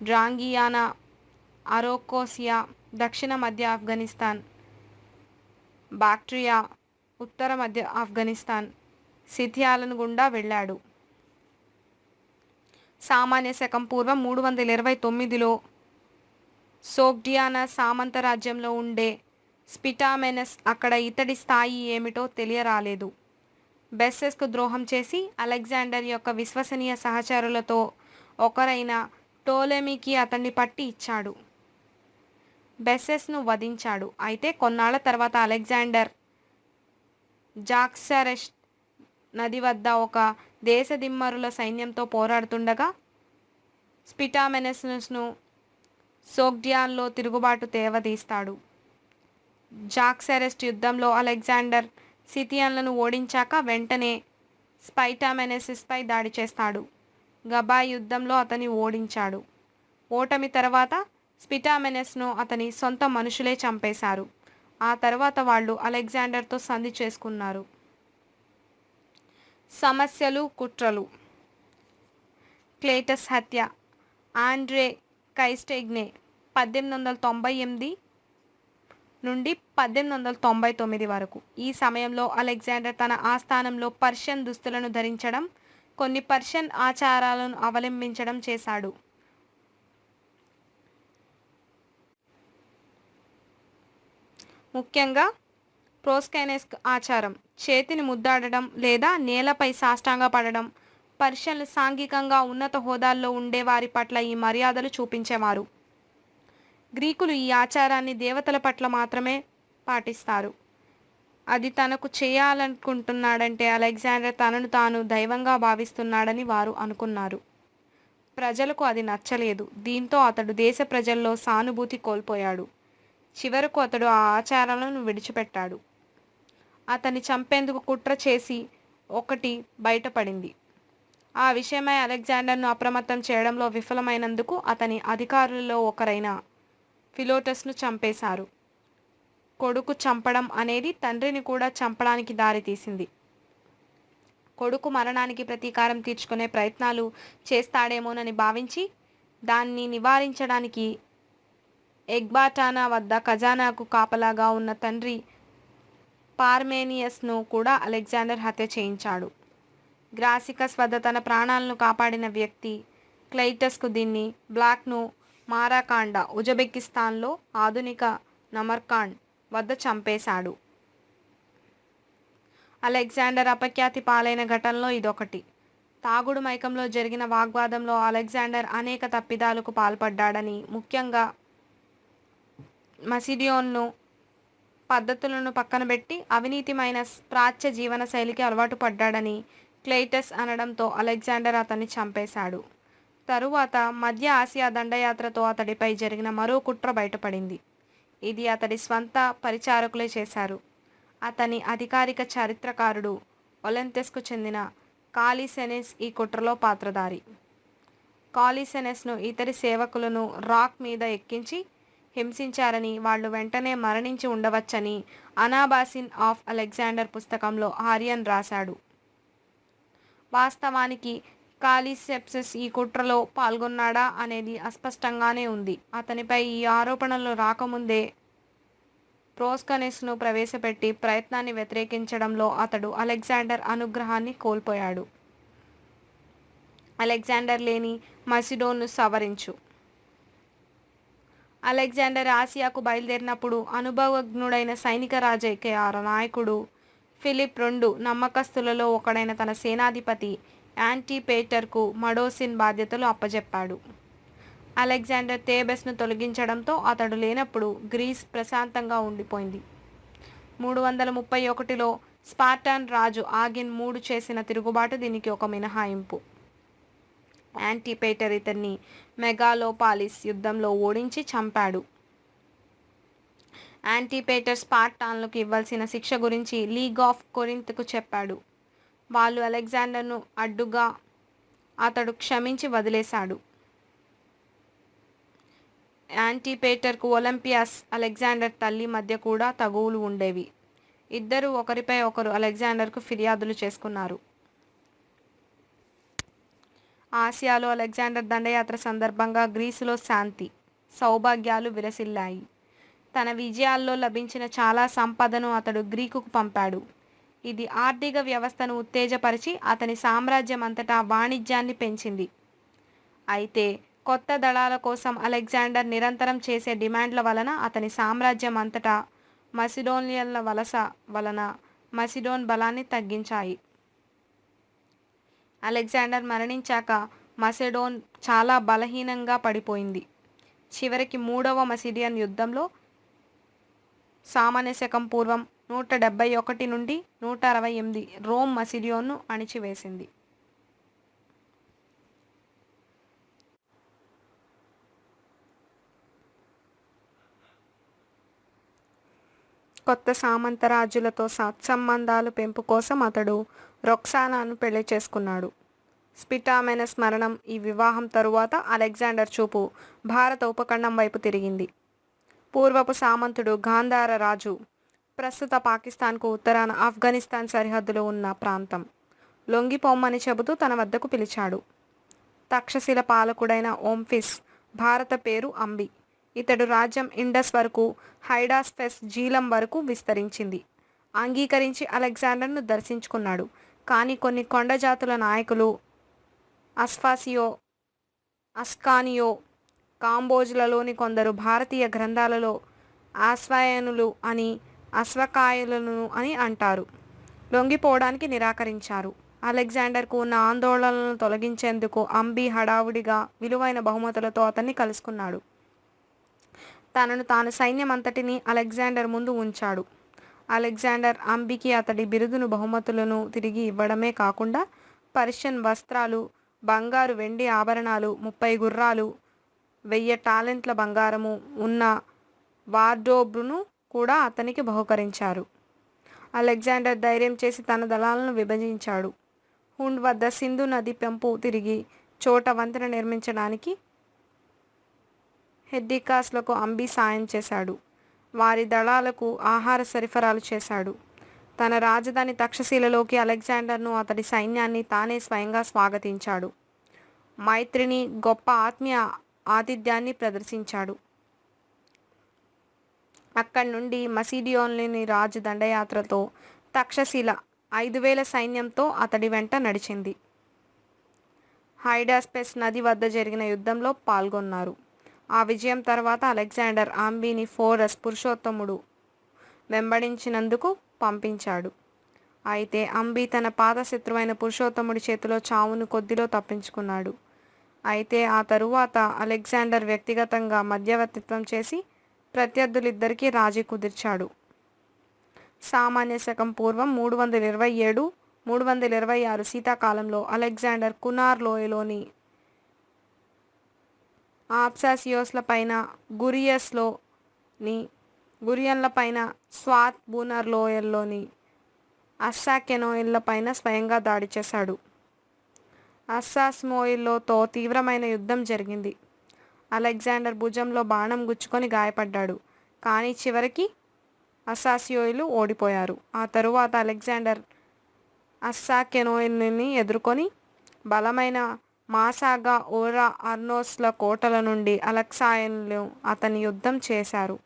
డ్రాంగియానా, అరోకోసియా, దక్షిణ మధ్య ఆఫ్ఘనిస్తాన్, బాక్ట్రియా, ఉత్తర మధ్య ఆఫ్ఘనిస్తాన్, సిథియాలను గుండా వెళ్ళాడు. సామాన్య శకం పూర్వం 329లో సోగ్డియానా సామంత రాజ్యంలో ఉండే స్పిటామెనస్ అక్కడ ఇతడి స్థాయి ఏమిటో తెలియరాలేదు. బెస్సెస్కు ద్రోహం చేసి అలెగ్జాండర్ యొక్క విశ్వసనీయ సహచరులతో ఒకరైన టోలెమీకి అతన్ని పట్టి ఇచ్చాడు. బెస్సెస్ను వధించాడు. అయితే కొన్నాళ్ల తర్వాత అలెగ్జాండర్ జాక్సరెస్ నది వద్ద ఒక దేశదిమ్మరుల సైన్యంతో పోరాడుతుండగా స్పిటామెనస్ను సోగ్డియాన్లో తిరుగుబాటు తేవదీస్తాడు. జాక్సెరెస్ట్ యుద్ధంలో అలెగ్జాండర్ సిథియన్లను ఓడించాక వెంటనే స్పైటామెనెసిస్పై దాడి చేస్తాడు. గబా యుద్ధంలో అతన్ని ఓడించాడు. ఓటమి తర్వాత స్పిటామెనెస్ను అతని సొంత మనుషులే చంపేశారు. ఆ తర్వాత వాళ్ళు అలెగ్జాండర్తో సంధి చేసుకున్నారు. సమస్యలు, కుట్రలు. క్లేటస్ హత్య. ఆండ్రే కైస్టెగ్నే 1898 నుండి 1899 వరకు. ఈ సమయంలో అలెగ్జాండర్ తన ఆస్థానంలో పర్షియన్ దుస్తులను ధరించడం, కొన్ని పర్షియన్ ఆచారాలను అవలంబించడం చేశాడు. ముఖ్యంగా ప్రోస్కైనెస్క్ ఆచారం, చేతిని ముద్దాడడం లేదా నేలపై సాష్టాంగపడడం. పర్షియన్లు సాంఘికంగా ఉన్నత హోదాల్లో ఉండే వారి పట్ల ఈ మర్యాదలు చూపించేవారు. గ్రీకులు ఈ ఆచారాన్ని దేవతల పట్ల మాత్రమే పాటిస్తారు. అది తనకు చేయాలనుకుంటున్నాడంటే అలెగ్జాండర్ తనను తాను దైవంగా భావిస్తున్నాడని వారు అనుకున్నారు. ప్రజలకు అది నచ్చలేదు. దీంతో అతడు దేశ ప్రజల్లో సానుభూతి కోల్పోయాడు. చివరకు అతడు ఆ ఆచారాలను విడిచిపెట్టాడు. అతన్ని చంపేందుకు కుట్ర చేసి ఒకటి బయటపడింది. ఆ విషయమై అలెగ్జాండర్ను అప్రమత్తం చేయడంలో విఫలమైనందుకు అతని అధికారులలో ఒకరైన ఫిలోటస్ను చంపేశారు. కొడుకు చంపడం అనేది తండ్రిని కూడా చంపడానికి దారితీసింది. కొడుకు మరణానికి ప్రతీకారం తీర్చుకునే ప్రయత్నాలు చేస్తాడేమోనని భావించి దాన్ని నివారించడానికి ఎగ్బాటానా వద్ద ఖజానాకు కాపలాగా ఉన్న తండ్రి పార్మేనియస్ను కూడా అలెగ్జాండర్ హత్య చేయించాడు. గ్రాసికస్ వద్ద తన ప్రాణాలను కాపాడిన వ్యక్తి క్లైటస్కు దీన్ని బ్లాక్ను మారాకాండ, ఉజ్బెకిస్తాన్లో ఆధునిక నమర్కాండ్ వద్ద చంపేశాడు. అలెగ్జాండర్ అపఖ్యాతి పాలైన ఘటనలో ఇదొకటి. తాగుడు మైకంలో జరిగిన వాగ్వాదంలో అలెగ్జాండర్ అనేక తప్పిదాలకు పాల్పడ్డాడని, ముఖ్యంగా మసిడియోన్ను పద్ధతులను పక్కనబెట్టి అవినీతిమైన ప్రాచ్య జీవన శైలికి అలవాటు పడ్డాడని క్లైటస్ అనడంతో అలెగ్జాండర్ అతన్ని చంపేశాడు. తరువాత మధ్య ఆసియా దండయాత్రతో అతడిపై జరిగిన మరో కుట్ర బయటపడింది. ఇది అతడి స్వంత పరిచారకులే చేశారు. అతని అధికారిక చరిత్రకారుడు ఒలెంతెస్కు చెందిన కాలిసెనెస్ ఈ కుట్రలో పాత్రధారి. కాలిసెనెస్ను ఇతరి సేవకులను రాక్ మీద ఎక్కించి హింసించారని, వాళ్ళు వెంటనే మరణించి ఉండవచ్చని అనాబాసిన్ ఆఫ్ అలెగ్జాండర్ పుస్తకంలో ఆర్యన్ రాశాడు. వాస్తవానికి కాలిసెప్సస్ ఈ కుట్రలో పాల్గొన్నాడా అనేది అస్పష్టంగానే ఉంది. అతనిపై ఈ ఆరోపణలు రాకముందే ప్రోస్కనెస్ను ప్రవేశపెట్టి ప్రయత్నాన్ని వ్యతిరేకించడంలో అతడు అలెగ్జాండర్ అనుగ్రహాన్ని కోల్పోయాడు. అలెగ్జాండర్ లేని మసిడోన్ను సవరించు. అలెగ్జాండర్ ఆసియాకు బయలుదేరినప్పుడు అనుభవజ్ఞుడైన సైనిక రాజకీయ నాయకుడు ఫిలిప్ II నమ్మకస్తులలో ఒకడైన తన సేనాధిపతి యాంటిపేటర్కు మడోసిన్ బాధ్యతలు అప్పజెప్పాడు. అలెగ్జాండర్ థేబెస్ను తొలగించడంతో అతడు లేనప్పుడు గ్రీస్ ప్రశాంతంగా ఉండిపోయింది. 331లో స్పార్టాన్ రాజు ఆగిన్ III చేసిన తిరుగుబాటు దీనికి ఒక మినహాయింపు. యాంటిపేటర్ ఇతన్ని మెగాలోపాలిస్ యుద్ధంలో ఓడించి చంపాడు. యాంటిపేటర్ స్పార్టాన్లకు ఇవ్వాల్సిన శిక్ష గురించి లీగ్ ఆఫ్ కొరింత్కు చెప్పాడు. వాళ్ళు అలెగ్జాండర్ను అడ్డుగా అతడు క్షమించి వదిలేశాడు. యాంటిపేటర్కు ఒలింపియాస్, అలెగ్జాండర్ తల్లి మధ్య కూడా తగువులు ఉండేవి. ఇద్దరూ ఒకరిపై ఒకరు అలెగ్జాండర్కు ఫిర్యాదులు చేసుకున్నారు. ఆసియాలో అలెగ్జాండర్ దండయాత్ర సందర్భంగా గ్రీసులో శాంతి, సౌభాగ్యాలు విలసిల్లాయి. తన విజయాల్లో లభించిన చాలా సంపదను అతడు గ్రీకుకు పంపాడు. ఇది ఆర్థిక వ్యవస్థను ఉత్తేజపరిచి అతని సామ్రాజ్యం అంతటా వాణిజ్యాన్ని పెంచింది. అయితే కొత్త దళాల కోసం అలెగ్జాండర్ నిరంతరం చేసే డిమాండ్ల వలన అతని సామ్రాజ్యం అంతటా మసిడోనియన్ల వలస వలన మసిడోన్ బలాన్ని తగ్గించాయి. అలెగ్జాండర్ మరణించాక మసెడోన్ చాలా బలహీనంగా పడిపోయింది. చివరికి 3వ మసిడియన్ యుద్ధంలో సామాన్య శకం పూర్వం 171 నుండి 168 రోమ్ మసిడియోన్ను అణిచివేసింది. కొత్త సామంతరాజులతో సత్సంబంధాలు పెంపు కోసం అతడు రొక్సానాను పెళ్లి చేసుకున్నాడు. స్పిటామెనస్ మరణం. ఈ వివాహం తరువాత అలెగ్జాండర్ చూపు భారత ఉపఖండం వైపు తిరిగింది. పూర్వపు సామంతుడు గాంధార రాజు, ప్రస్తుత పాకిస్తాన్కు ఉత్తరాన ఆఫ్ఘనిస్తాన్ సరిహద్దులో ఉన్న ప్రాంతం, లొంగిపోమ్మని చెబుతూ తన వద్దకు పిలిచాడు. తక్షశిల పాలకుడైన ఓంఫిస్ భారత పేరు అంబి. ఇతడు రాజ్యం ఇండస్ వరకు, హైడాస్పెస్ జీలం వరకు విస్తరించింది. అంగీకరించి అలెగ్జాండర్ను దర్శించుకున్నాడు. కానీ కొన్ని కొండ జాతుల నాయకులు అస్కానియో, కాంబోజ్లలోని కొందరు భారతీయ గ్రంథాలలో ఆశ్వయనులు అని, అశ్వకాయులను అని అంటారు, లొంగిపోవడానికి నిరాకరించారు. అలెగ్జాండర్కు ఉన్న ఆందోళనలను తొలగించేందుకు అంబి హడావుడిగా విలువైన బహుమతులతో అతన్ని కలుసుకున్నాడు. తనను తాను సైన్యమంతటినీ అలెగ్జాండర్ ముందు ఉంచాడు. అలెగ్జాండర్ అంబికి అతడి బిరుదును, బహుమతులను తిరిగి ఇవ్వడమే కాకుండా పర్షియన్ వస్త్రాలు, బంగారు వెండి ఆభరణాలు, 30 గుర్రాలు, 1000 టాలెంట్ల బంగారము ఉన్న వార్డ్రోబ్ను కూడా అతనికి బహుకరించారు. అలెగ్జాండర్ ధైర్యం చేసి తన దళాలను విభజించాడు. హుండ్ వద్ద సింధు నది పెంపు తిరిగి చోట వంతెన నిర్మించడానికి హెడ్డికాస్లకు అంబి సాయం చేశాడు. వారి దళాలకు ఆహార సరఫరాలు చేశాడు. తన రాజధాని తక్షశిలలోకి అలెగ్జాండర్ను, అతడి సైన్యాన్ని తానే స్వయంగా స్వాగతించాడు. మైత్రిని, గొప్ప ఆత్మీయ ఆతిథ్యాన్ని ప్రదర్శించాడు. అక్కడి నుండి మసిడియోన్లోని రాజు దండయాత్రతో తక్షశిల 5000 సైన్యంతో అతడి వెంట నడిచింది. హైడాస్పెస్ నది వద్ద జరిగిన యుద్ధంలో పాల్గొన్నారు. ఆ విజయం తర్వాత అలెగ్జాండర్ అంబిని ఫోరస్ పురుషోత్తముడు వెంబడించినందుకు పంపించాడు. అయితే అంబి తన పాత శత్రువైన పురుషోత్తముడి చేతిలో చావును కొద్దిలో తప్పించుకున్నాడు. అయితే ఆ తరువాత అలెగ్జాండర్ వ్యక్తిగతంగా మధ్యవర్తిత్వం చేసి ప్రత్యర్థులిద్దరికీ రాజీ కుదిర్చాడు. సామాన్య శకం పూర్వం 327-326 శీతాకాలంలో అలెగ్జాండర్ కునార్ లోయలోని ఆప్సాసియోస్ల పైన, గురియన్ల పైన, స్వాత్ బూనర్ లోయల్లోని అస్సాకెనోయిల్ల పైన స్వయంగా దాడి చేశాడు. అస్సాస్మోయిల్లోతో తీవ్రమైన యుద్ధం జరిగింది. అలెగ్జాండర్ భుజంలో బాణం గుచ్చుకొని గాయపడ్డాడు. కానీ చివరికి అస్సాసియోలు ఓడిపోయారు. ఆ తరువాత అలెగ్జాండర్ అస్సాకెనోయిని ఎదుర్కొని బలమైన మాసాగా ఓరా అర్నోస్ల కోటల నుండి అలెక్సాయన్లు అతని యుద్ధం చేశారు.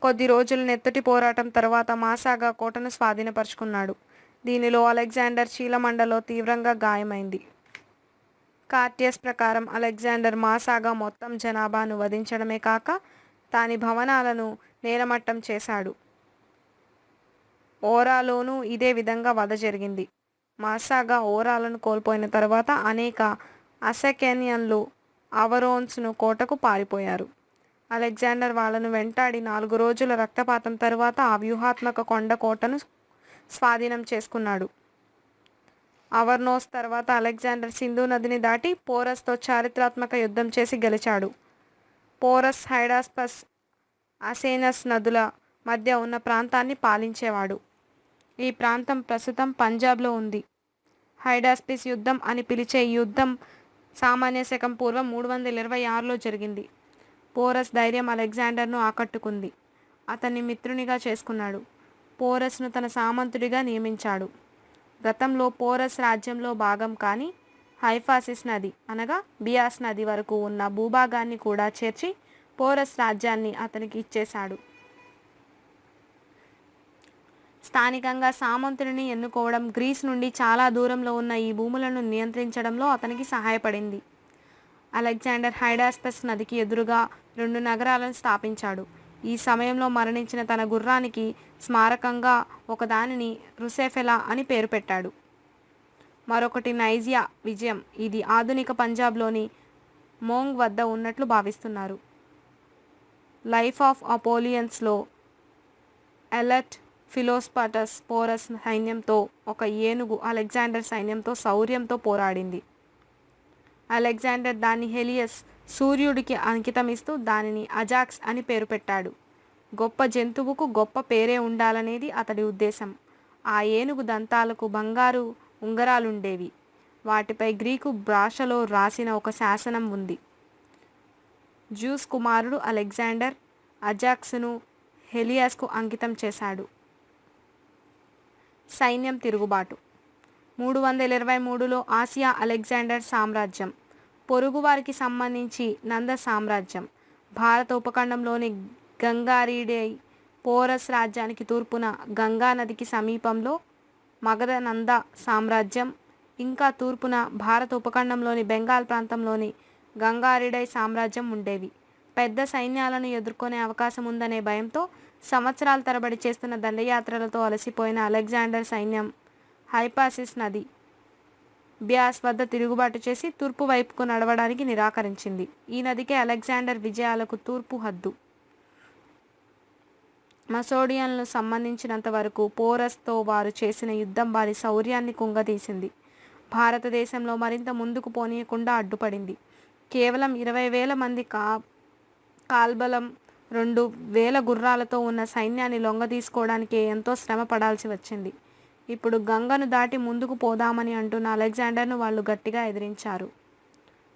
కొద్ది రోజుల నెత్తటి పోరాటం తర్వాత మాసాగా కోటను స్వాధీనపరుచుకున్నాడు. దీనిలో అలెగ్జాండర్ చీలమండలో తీవ్రంగా గాయమైంది. కార్టియస్ ప్రకారం అలెగ్జాండర్ మాసాగా మొత్తం జనాభాను వధించడమే కాక దాని భవనాలను నేలమట్టం చేశాడు. ఓరాలోనూ ఇదే విధంగా వధ జరిగింది. మాసాగా ఓరాలను కోల్పోయిన తర్వాత అనేక అసెకెనియన్లు అవరోన్స్ను కోటకు పారిపోయారు. అలెగ్జాండర్ వాళ్ళను వెంటాడి 4 రోజుల రక్తపాతం తరువాత ఆ వ్యూహాత్మక కొండ కోటను స్వాధీనం చేసుకున్నాడు. అవర్నోస్ తర్వాత అలెగ్జాండర్ సింధు నదిని దాటి పోరస్తో చారిత్రాత్మక యుద్ధం చేసి గెలిచాడు. పోరస్ హైడాస్పస్ అసేనస్ నదుల మధ్య ఉన్న ప్రాంతాన్ని పాలించేవాడు. ఈ ప్రాంతం ప్రస్తుతం పంజాబ్లో ఉంది. హైడాస్పిస్ యుద్ధం అని పిలిచే ఈ యుద్ధం సామాన్య శకం పూర్వం 326లో జరిగింది. పోరస్ ధైర్యం అలెగ్జాండర్ను ఆకట్టుకుంది. అతన్ని మిత్రునిగా చేసుకున్నాడు. పోరస్ను తన సామంతుడిగా నియమించాడు. గతంలో పోరస్ రాజ్యంలో భాగం కాని హైఫాసిస్ నది అనగా బియాస్ నది వరకు ఉన్న భూభాగాన్ని కూడా చేర్చి పోరస్ రాజ్యాన్ని అతనికి ఇచ్చేశాడు. స్థానికంగా సామంతుడిని ఎన్నుకోవడం గ్రీస్ నుండి చాలా దూరంలో ఉన్న ఈ భూములను నియంత్రించడంలో అతనికి సహాయపడింది. అలెగ్జాండర్ హైడాస్పస్ నదికి ఎదురుగా 2 నగరాలను స్థాపించాడు. ఈ సమయంలో మరణించిన తన గుర్రానికి స్మారకంగా ఒకదానిని రుసెఫెలా అని పేరు పెట్టాడు. మరొకటి నైజియా విజయం. ఇది ఆధునిక పంజాబ్లోని మోంగ్ వద్ద ఉన్నట్లు భావిస్తున్నారు. లైఫ్ ఆఫ్ అపోలియన్స్లో ఎలెట్ ఫిలోస్పాటస్ పోరస్ సైన్యంతో ఒక ఏనుగు అలెగ్జాండర్ సైన్యంతో శౌర్యంతో పోరాడింది. అలెగ్జాండర్ దాన్ని హెలియస్ సూర్యుడికి అంకితమిస్తూ దానిని అజాక్స్ అని పేరు పెట్టాడు. గొప్ప జంతువుకు గొప్ప పేరే ఉండాలనేది అతడి ఉద్దేశం. ఆ ఏనుగు దంతాలకు బంగారు ఉంగరాలుండేవి. వాటిపై గ్రీకు భాషలో రాసిన ఒక శాసనం ఉంది. జ్యూస్ కుమారుడు అలెగ్జాండర్ అజాక్స్ను హెలియాస్కు అంకితం చేశాడు. సైన్యం తిరుగుబాటు 323లో ఆసియా అలెగ్జాండర్ సామ్రాజ్యం. పొరుగువారికి సంబంధించి నంద సామ్రాజ్యం. భారత ఉపఖండంలోని గంగారీడై పోరస్ రాజ్యానికి తూర్పున గంగా నదికి సమీపంలో మగధ నంద సామ్రాజ్యం, ఇంకా తూర్పున భారత ఉపఖండంలోని బెంగాల్ ప్రాంతంలోని గంగారీడై సామ్రాజ్యం ఉండేవి. పెద్ద సైన్యాలను ఎదుర్కొనే అవకాశం ఉందనే భయంతో సంవత్సరాల తరబడి చేస్తున్న దండయాత్రలతో అలసిపోయిన అలెగ్జాండర్ సైన్యం హైపాసిస్ నది బ్యాస్ వద్ద తిరుగుబాటు చేసి తూర్పు వైపుకు నడవడానికి నిరాకరించింది. ఈ నదికే అలెగ్జాండర్ విజయాలకు తూర్పు హద్దు. మసోడియన్లు సంబంధించినంత వరకు పోరస్తో వారు చేసిన యుద్ధం వారి శౌర్యాన్ని కుంగదీసింది. భారతదేశంలో మరింత ముందుకు పోనీయకుండా అడ్డుపడింది. కేవలం 20,000 మంది కాల్బలం 2,000 గుర్రాలతో ఉన్న సైన్యాన్ని లొంగదీసుకోవడానికి ఎంతో శ్రమ పడాల్సి వచ్చింది. ఇప్పుడు గంగను దాటి ముందుకు పోదామని అంటున్న అలెగ్జాండర్ను వాళ్ళు గట్టిగా ఎదిరించారు.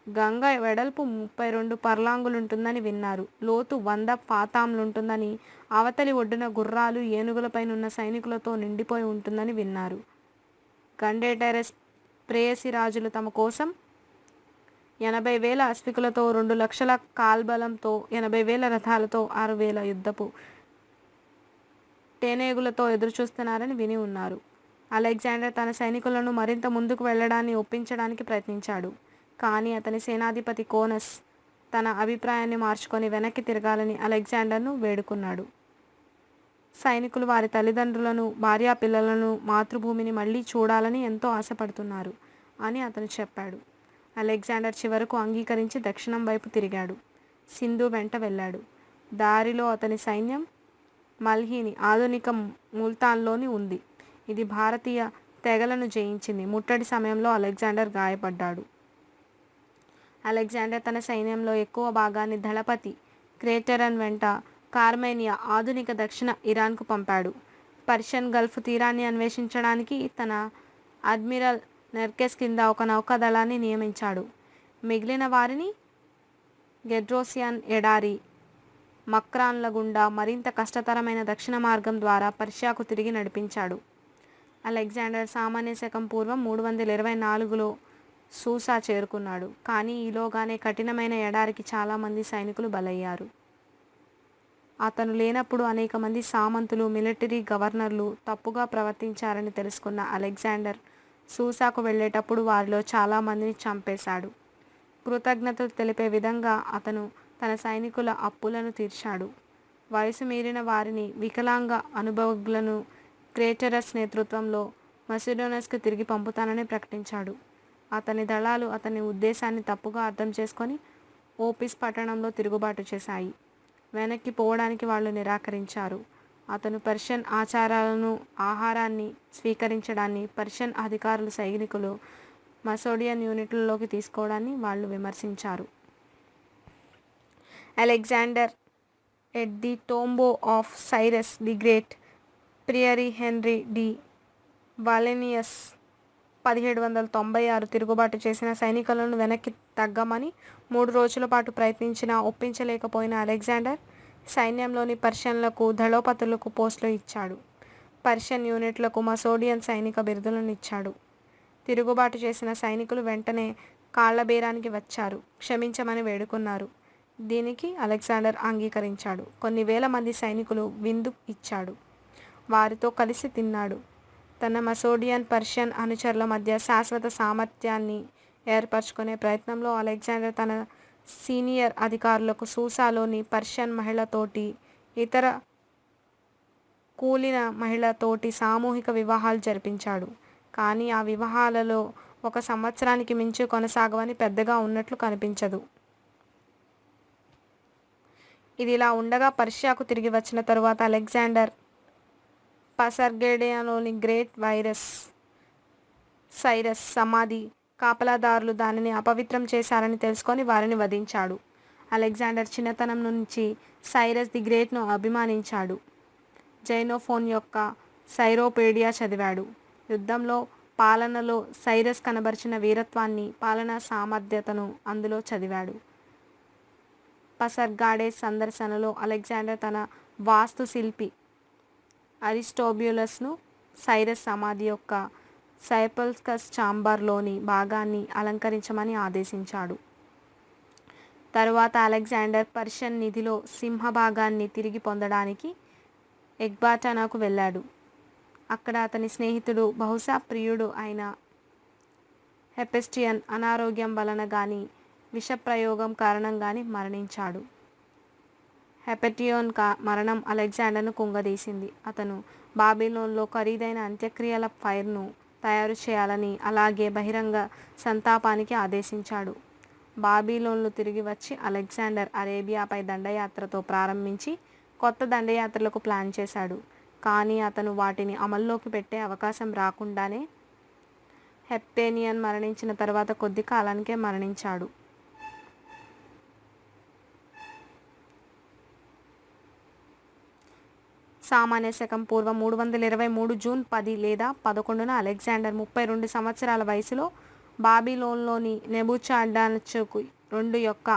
గంగ వెడల్పు 32 పర్లాంగులుంటుందని విన్నారు. లోతు 100 ఫాతాంలుంటుందని, అవతలి ఒడ్డున గుర్రాలు ఏనుగులపైనున్న సైనికులతో నిండిపోయి ఉంటుందని విన్నారు. గండేటెరెస్ ప్రేయసి రాజులు తమ కోసం 80,000 అశ్వికులతో 2 లక్షల కాల్బలంతో 80,000 రథాలతో 6,000 యుద్ధపు టేనేగులతో ఎదురుచూస్తున్నారని విని ఉన్నారు. అలెగ్జాండర్ తన సైనికులను మరింత ముందుకు వెళ్లడాన్ని ఒప్పించడానికి ప్రయత్నించాడు. కానీ అతని సేనాధిపతి కోనస్ తన అభిప్రాయాన్ని మార్చుకొని వెనక్కి తిరగాలని అలెగ్జాండర్ను వేడుకున్నాడు. సైనికులు వారి తల్లిదండ్రులను, భార్యాపిల్లలను, మాతృభూమిని మళ్ళీ చూడాలని ఎంతో ఆశపడుతున్నారు అని అతను చెప్పాడు. అలెగ్జాండర్ చివరకు అంగీకరించి దక్షిణం వైపు తిరిగాడు. సింధు వెంట వెళ్ళాడు. దారిలో అతని సైన్యం మల్హిని ఆధునిక ముల్తాన్లోని ఉంది. ఇది భారతీయ తెగలను జయించింది. ముట్టడి సమయంలో అలెగ్జాండర్ గాయపడ్డాడు. అలెగ్జాండర్ తన సైన్యంలో ఎక్కువ భాగాన్ని దళపతి క్రేటరన్ వెంట కార్మేనియా ఆధునిక దక్షిణ ఇరాన్కు పంపాడు. పర్షియన్ గల్ఫ్ తీరాన్ని అన్వేషించడానికి తన అడ్మిరల్ నెర్కెస్ కింద ఒక నౌకాదళాన్ని నియమించాడు. మిగిలిన వారిని గెడ్రోసియన్ ఎడారి మక్రాన్ల గుండా మరింత కష్టతరమైన దక్షిణ మార్గం ద్వారా పర్షియాకు తిరిగి నడిపించాడు. అలెగ్జాండర్ సామాన్య శకం పూర్వం 324లో సూసా చేరుకున్నాడు. కానీ ఈలోగానే కఠినమైన ఎడారికి చాలామంది సైనికులు బలయ్యారు. అతను లేనప్పుడు అనేక మంది సామంతులు, మిలిటరీ గవర్నర్లు తప్పుగా ప్రవర్తించారని తెలుసుకున్న అలెగ్జాండర్ సూసాకు వెళ్ళేటప్పుడు వారిలో చాలామందిని చంపేశాడు. కృతజ్ఞతలు తెలిపే విధంగా అతను తన సైనికుల అప్పులను తీర్చాడు. వయసు మీరిన వారిని, వికలాంగ అనుభవజ్ఞులను క్రేటరస్ నేతృత్వంలో మసిడోనస్కు తిరిగి పంపుతానని ప్రకటించాడు. అతని దళాలు అతని ఉద్దేశాన్ని తప్పుగా అర్థం చేసుకొని ఓపిస్ పట్టణంలో తిరుగుబాటు చేశాయి. వెనక్కి పోవడానికి వాళ్ళు నిరాకరించారు. అతను పర్షియన్ ఆచారాలను, ఆహారాన్ని స్వీకరించడాన్ని, పర్షియన్ అధికారులు సైనికులు మసోడియన్ యూనిట్లలోకి తీసుకోవడాన్ని వాళ్ళు విమర్శించారు. Alexander at the tomb of Cyrus the Great, Pierre Henri de Valenciennes 1796 తిరుగుబాటు చేసిన సైనికులను వెనక్కి తగ్గమని 3 రోజుల పాటు ప్రయత్నించినా ఒప్పించలేకపోయిన అలెగ్జాండర్ సైన్యంలోని పర్షియన్లకు, దళోపతులకు పోస్టులు ఇచ్చాడు. పర్షియన్ యూనిట్లకు మసోడియన్ సైనిక బిరుదులను ఇచ్చాడు. తిరుగుబాటు చేసిన సైనికులు వెంటనే కాళ్లబేరానికి వచ్చారు. క్షమించమని వేడుకున్నారు. దీనికి అలెగ్జాండర్ అంగీకరించాడు. కొన్ని వేల మంది సైనికులు విందు ఇచ్చాడు. వారితో కలిసి తిన్నాడు. తన మసోడియన్, పర్షియన్ అనుచరుల మధ్య శాశ్వత సామర్థ్యాన్ని ఏర్పరచుకునే ప్రయత్నంలో అలెగ్జాండర్ తన సీనియర్ అధికారులకు సూసాలోని పర్షియన్ మహిళతోటి, ఇతర కూలిన మహిళతోటి సామూహిక వివాహాలు జరిపించాడు. కానీ ఆ వివాహాలలో 1 సంవత్సరానికి మించి కొనసాగవని పెద్దగా ఉన్నట్లు కనిపించదు. ఇదిలా ఉండగా పర్షియాకు తిరిగి వచ్చిన తరువాత అలెగ్జాండర్ పసర్గేడియాలోని గ్రేట్ సైరస్ సమాధి కాపలాదారులు దానిని అపవిత్రం చేశారని తెలుసుకొని వారిని వధించాడు. అలెగ్జాండర్ చిన్నతనం నుంచి సైరస్ ది గ్రేట్ను అభిమానించాడు. జైనోఫోన్ యొక్క సైరోపేడియా చదివాడు. యుద్ధంలో, పాలనలో సైరస్ కనబరిచిన వీరత్వాన్ని, పాలనా సామర్థ్యతను అందులో చదివాడు. పసర్గాడేస్ సందర్శనలో అలెగ్జాండర్ తన వాస్తుశిల్పి అరిస్టోబ్యులస్ను సైరస్ సమాధి యొక్క సైపల్స్కస్ ఛాంబర్లోని భాగాన్ని అలంకరించమని ఆదేశించాడు. తరువాత అలెగ్జాండర్ పర్షియన్ నిధిలో సింహభాగాన్ని తిరిగి పొందడానికి ఎగ్బాటానాకు వెళ్ళాడు. అక్కడ అతని స్నేహితుడు, బహుశా ప్రియుడు అయిన హెఫెస్టియన్ అనారోగ్యం వలన గాని, విషప్రయోగం కారణంగాని మరణించాడు. హెపెటియోన్ మరణం అలెగ్జాండర్ను కుంగదీసింది. అతను బాబిలోన్లో ఖరీదైన అంత్యక్రియల ఫైర్ను తయారు చేయాలని, అలాగే బహిరంగ సంతాపానికి ఆదేశించాడు. బాబిలోన్లు తిరిగి వచ్చి అలెగ్జాండర్ అరేబియాపై దండయాత్రతో ప్రారంభించి కొత్త దండయాత్రలకు ప్లాన్ చేశాడు. కానీ అతను వాటిని అమల్లోకి పెట్టే అవకాశం రాకుండానే హెప్టేనియన్ మరణించిన తర్వాత కొద్ది కాలానికే మరణించాడు. సామాన్య శకం పూర్వం 323 జూన్ 10 లేదా 11న అలెగ్జాండర్ 32 సంవత్సరాల వయసులో బాబిలోన్లోని నెబుచాడ్నెచ్చుకు II యొక్క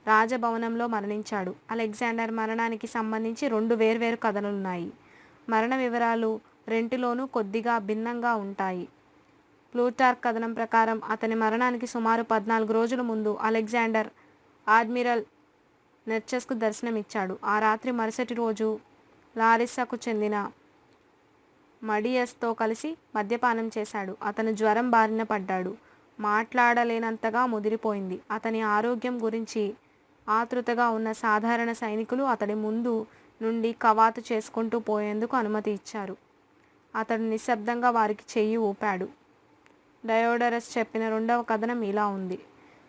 రాజభవనంలో మరణించాడు. అలెగ్జాండర్ మరణానికి సంబంధించి 2 వేర్వేరు కథనాలున్నాయి. మరణ వివరాలు రెంటిలోనూ కొద్దిగా భిన్నంగా ఉంటాయి. ప్లూటార్క్ కథనం ప్రకారం అతని మరణానికి సుమారు 14 రోజుల ముందు అలెగ్జాండర్ అడ్మిరల్ నెర్చస్కు దర్శనమిచ్చాడు. ఆ రాత్రి మరుసటి రోజు లారిస్సాకు చెందిన మడియస్తో కలిసి మద్యపానం చేశాడు. అతను జ్వరం బారిన పడ్డాడు. మాట్లాడలేనంతగా ముదిరిపోయింది. అతని ఆరోగ్యం గురించి ఆతృతగా ఉన్న సాధారణ సైనికులు అతడి ముందు నుండి కవాతు చేసుకుంటూ పోయేందుకు అనుమతి ఇచ్చారు. అతడు నిశ్శబ్దంగా వారికి చెయ్యి ఊపాడు. డయోడరస్ చెప్పిన 2వ కథనం ఇలా ఉంది.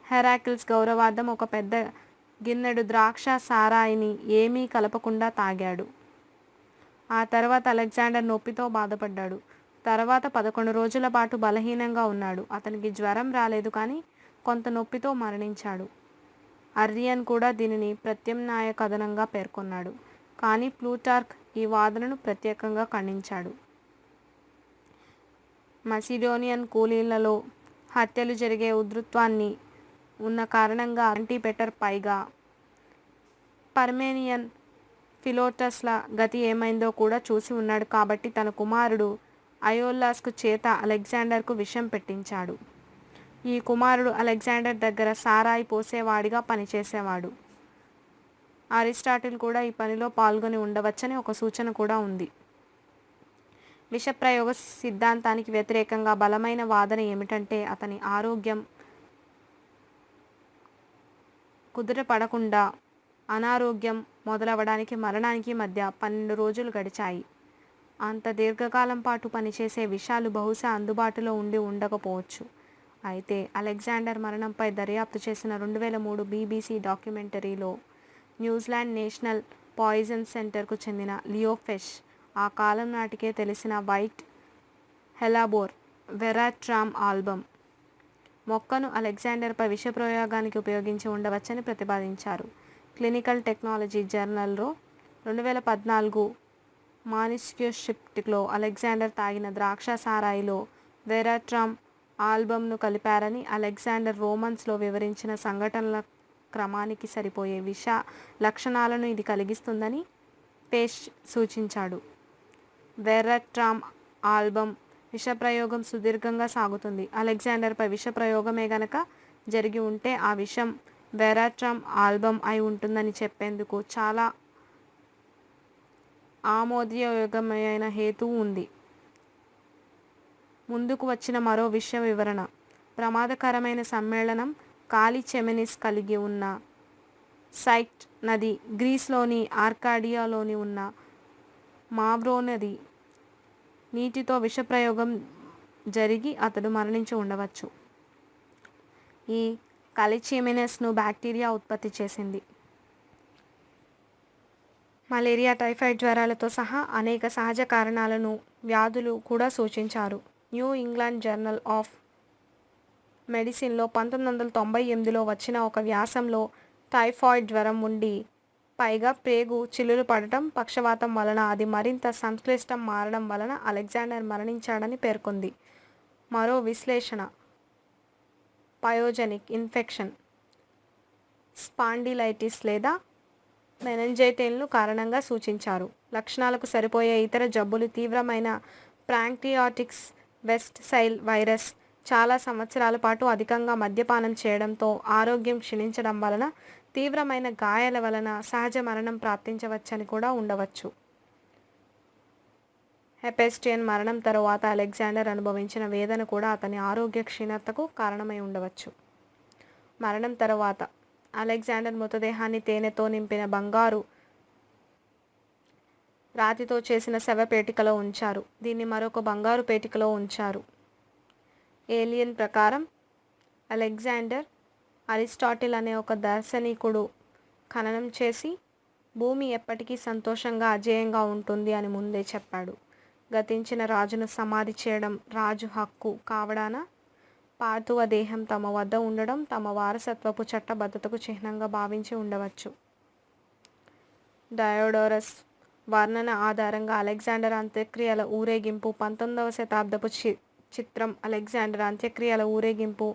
హెరాకిల్స్ గౌరవార్థం ఒక పెద్ద గిన్నెడు ద్రాక్ష సారాయిని ఏమీ కలపకుండా తాగాడు. ఆ తర్వాత అలెగ్జాండర్ నొప్పితో బాధపడ్డాడు. తర్వాత 11 రోజుల పాటు బలహీనంగా ఉన్నాడు. అతనికి జ్వరం రాలేదు, కానీ కొంత నొప్పితో మరణించాడు. అర్రియన్ కూడా దీనిని ప్రత్యామ్నాయ కథనంగా పేర్కొన్నాడు. కానీ ప్లూటార్క్ ఈ వాదనను ప్రత్యేకంగా ఖండించాడు. మసిడోనియన్ కూలీలలో హత్యలు జరిగే ఉధృత్వాన్ని ఉన్న కారణంగా బెటర్ పైగా పర్మేనియన్ ఫిలోటస్ల గతి ఏమైందో కూడా చూసి ఉన్నాడు కాబట్టి తన కుమారుడు అయోల్లాస్కు చేత అలెగ్జాండర్కు విషం పెట్టించాడు. ఈ కుమారుడు అలెగ్జాండర్ దగ్గర సారాయి పోసేవాడిగా పనిచేసేవాడు. అరిస్టాటిల్ కూడా ఈ పనిలో పాల్గొని ఉండవచ్చని ఒక సూచన కూడా ఉంది. విషప్రయోగ సిద్ధాంతానికి వ్యతిరేకంగా బలమైన వాదన ఏమిటంటే అతని ఆరోగ్యం కుదుటపడకుండా అనారోగ్యం మొదలవడానికి మరణానికి మధ్య 12 రోజులు గడిచాయి. అంత దీర్ఘకాలం పాటు పనిచేసే విషాలు బహుశా అందుబాటులో ఉండి ఉండకపోవచ్చు. అయితే అలెగ్జాండర్ మరణంపై దర్యాప్తు చేసిన 2003 BBC డాక్యుమెంటరీలో న్యూజిలాండ్ నేషనల్ పాయిజన్ సెంటర్కు చెందిన లియో ఫెష్ ఆ కాలం నాటికే తెలిసిన వైట్ హెలాబోర్ వెరాట్రామ్ ఆల్బమ్ మొక్కను అలెగ్జాండర్పై విషప్రయోగానికి ఉపయోగించి ఉండవచ్చని ప్రతిపాదించారు. క్లినికల్ టెక్నాలజీ జర్నల్లో 2014 మాన్యుస్క్రిప్ట్లో అలెగ్జాండర్ తాగిన ద్రాక్ష సారాయిలో వెరాట్రామ్ ఆల్బమ్ను కలిపారని, అలెగ్జాండర్ రోమన్స్లో వివరించిన సంఘటనల క్రమానికి సరిపోయే విష లక్షణాలను ఇది కలిగిస్తుందని పేష్ సూచించాడు. వెరాట్రామ్ ఆల్బమ్ విషప్రయోగం సుదీర్ఘంగా సాగుతుంది. అలెగ్జాండర్పై విషప్రయోగమే గనక జరిగి ఉంటే ఆ విషం వెరాట్రామ్ ఆల్బమ్ అయి ఉంటుందని చెప్పేందుకు చాలా ఆమోదయోగ్యమైన హేతువు ఉంది. ముందుకు వచ్చిన మరో విషయ వివరణ ప్రమాదకరమైన సమ్మేళనం కాలి చెమెనిస్ కలిగి ఉన్న సైట్ నది, గ్రీస్లోని ఆర్కాడియాలోని ఉన్న మావ్రో నది నీటితో విషప్రయోగం జరిగి అతడు మరణించి ఉండవచ్చు. ఈ కలిచెమెనస్ను బ్యాక్టీరియా ఉత్పత్తి చేసింది. మలేరియా, టైఫాయిడ్ జ్వరాలతో సహా అనేక సహజ కారణాలను వ్యాధులు కూడా సూచించారు. న్యూ ఇంగ్లాండ్ జర్నల్ ఆఫ్ మెడిసిన్లో 1998లో వచ్చిన ఒక వ్యాసంలో టైఫాయిడ్ జ్వరం ఉండి పైగా ప్రేగు చిల్లులు పడటం, పక్షవాతం వలన అది మరింత సంక్లిష్టం మారడం వలన అలెగ్జాండర్ మరణించాడని పేర్కొంది. మరో విశ్లేషణ పయోజెనిక్ ఇన్ఫెక్షన్, స్పాండిలైటిస్ లేదా మెనింజైటిస్ను కారణంగా సూచించారు. లక్షణాలకు సరిపోయే ఇతర జబ్బులు తీవ్రమైన ప్రాంక్టియాటిస్, వెస్ట్ సైల్ వైరస్, చాలా సంవత్సరాల పాటు అధికంగా మద్యపానం చేయడంతో ఆరోగ్యం క్షీణించడం వలన, తీవ్రమైన గాయాల వలన సహజ మరణం ప్రాప్తించవచ్చని కూడా ఉండవచ్చు. హెపెస్టియన్ మరణం తరువాత అలెగ్జాండర్ అనుభవించిన వేదన కూడా అతని ఆరోగ్య క్షీణతకు కారణమై ఉండవచ్చు. మరణం తరువాత అలెగ్జాండర్ మృతదేహాన్ని తేనెతో నింపిన బంగారు రాతితో చేసిన శవపేటికలో ఉంచారు. దీన్ని మరొక బంగారు పేటికలో ఉంచారు. ఏలియన్ ప్రకారం అలెగ్జాండర్ అరిస్టాటిల్ అనే ఒక దార్శనికుడు ఖననం చేసి భూమి ఎప్పటికీ సంతోషంగా అజేయంగా ఉంటుంది అని ముందే చెప్పాడు. గతించిన రాజును సమాధి చేయడం రాజు హక్కు కావడాన పార్థివ దేహం తమ వద్ద ఉండడం తమ వారసత్వపు చట్టబద్ధతకు చిహ్నంగా భావించి ఉండవచ్చు. డయోడోరస్ వర్ణన ఆధారంగా అలెగ్జాండర్ అంత్యక్రియల ఊరేగింపు 19వ శతాబ్దపు చిత్రం. అలెగ్జాండర్ అంత్యక్రియల ఊరేగింపు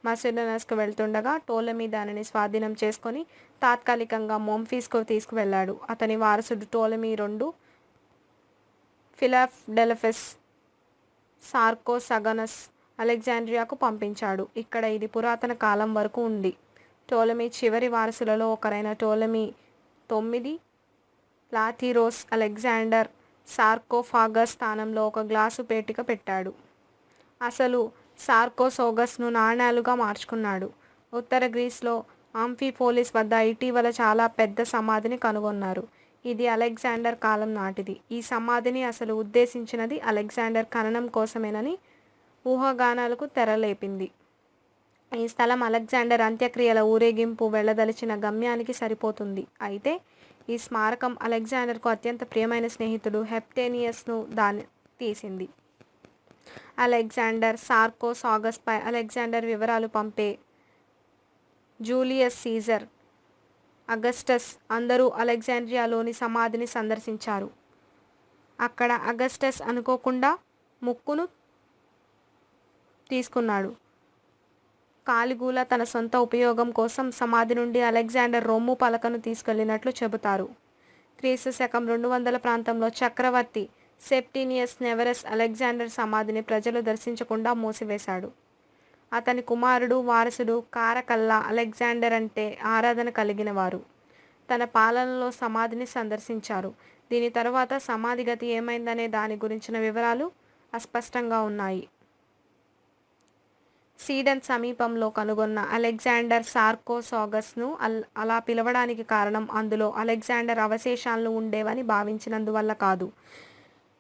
మసిడోనస్కు వెళ్తుండగా టోలమీ దానిని స్వాధీనం చేసుకొని తాత్కాలికంగా మెంఫిస్కు తీసుకువెళ్ళాడు. అతని వారసుడు టోలమీ II ఫిలడెల్ఫస్ సార్కోసగనస్ అలెగ్జాండ్రియాకు పంపించాడు. ఇక్కడ ఇది పురాతన కాలం వరకు ఉంది. టోలమీ చివరి వారసులలో ఒకరైన టోలమీ IX లాథీరోస్ అలెగ్జాండర్ సార్కోఫాగస్ స్థానంలో ఒక గ్లాసు పేటిక పెట్టాడు. అసలు సార్కోసోగస్ను నాణేలుగా మార్చుకున్నాడు. ఉత్తర గ్రీస్లో ఆంఫిపోలిస్ వద్ద ఇటీవల చాలా పెద్ద సమాధిని కనుగొన్నారు. ఇది అలెగ్జాండర్ కాలం నాటిది. ఈ సమాధిని అసలు ఉద్దేశించినది అలెగ్జాండర్ ఖననం కోసమేనని ఊహాగానాలకు తెరలేపింది. ఈ స్థలం అలెగ్జాండర్ అంత్యక్రియల ఊరేగింపు వెళ్ళదలిచిన గమ్యానికి సరిపోతుంది. అయితే ఈ స్మారకం అలెగ్జాండర్కు అత్యంత ప్రియమైన స్నేహితుడు హెప్టేనియస్ను దాన్ని తీసింది. అలెగ్జాండర్ సార్కోసాగస్పై అలెగ్జాండర్ వివరాలు పంపే జూలియస్ సీజర్, అగస్టస్ అందరూ అలెగ్జాండ్రియాలోని సమాధిని సందర్శించారు. అక్కడ అగస్టస్ అనుకోకుండా ముక్కును తీసుకున్నాడు. కాలిగూల తన సొంత ఉపయోగం కోసం సమాధి నుండి అలెగ్జాండర్ రొమ్ము పలకను తీసుకెళ్లినట్లు చెబుతారు. క్రీస్తు శకం 200 ప్రాంతంలో చక్రవర్తి సెప్టీనియస్ నెవరస్ అలెగ్జాండర్ సమాధిని ప్రజలు దర్శించకుండా మూసివేశాడు. అతని కుమారుడు, వారసుడు కారకల్లా అలెగ్జాండర్ అంటే ఆరాధన కలిగినవారు తన పాలనలో సమాధిని సందర్శించారు. దీని తరువాత సమాధి గతి ఏమైందనే దాని గురించిన వివరాలు అస్పష్టంగా ఉన్నాయి. సీడన్ సమీపంలో కనుగొన్న అలెగ్జాండర్ సార్కోసాగస్ను అలా పిలవడానికి కారణం అందులో అలెగ్జాండర్ అవశేషాలు ఉండేవని భావించినందువల్ల కాదు,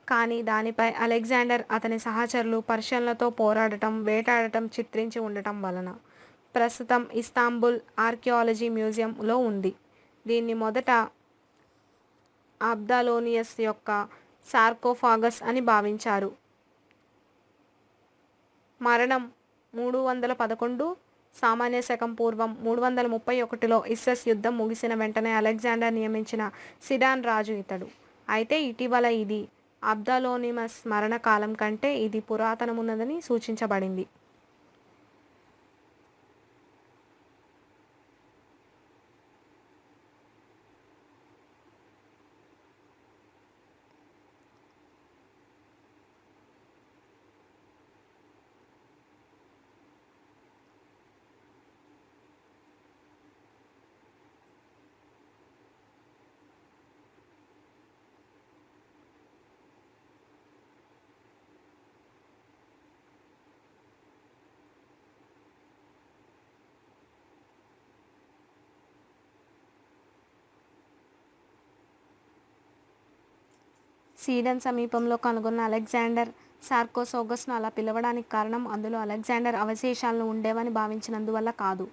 కానీ దానిపై అలెగ్జాండర్ అతని సహచరులు పర్షియన్లతో పోరాడటం, వేటాడటం చిత్రించి ఉండటం వలన. ప్రస్తుతం ఇస్తాంబుల్ ఆర్కియాలజీ మ్యూజియంలో ఉంది. దీన్ని మొదట అబ్దాలోనియస్ యొక్క సార్కోఫాగస్ అని భావించారు. మరణం 311 సామాన్య శకం పూర్వం 331లో ఇస్సెస్ యుద్ధం ముగిసిన వెంటనే అలెగ్జాండర్ నియమించిన సిడాన్ రాజు ఇతడు. అయితే ఇటీవల ఇది అబ్దాలోనిమస్ మరణకాలం కంటే ఇది పురాతనమున్నదని సూచించబడింది. సీడన్ సమీపంలో కనుగొన్న అలెగ్జాండర్ సార్కోసాగస్ను అలా పిలవడానికి కారణం అందులో అలెగ్జాండర్ అవశేషాలను ఉండేవని భావించినందువల్ల కాదు,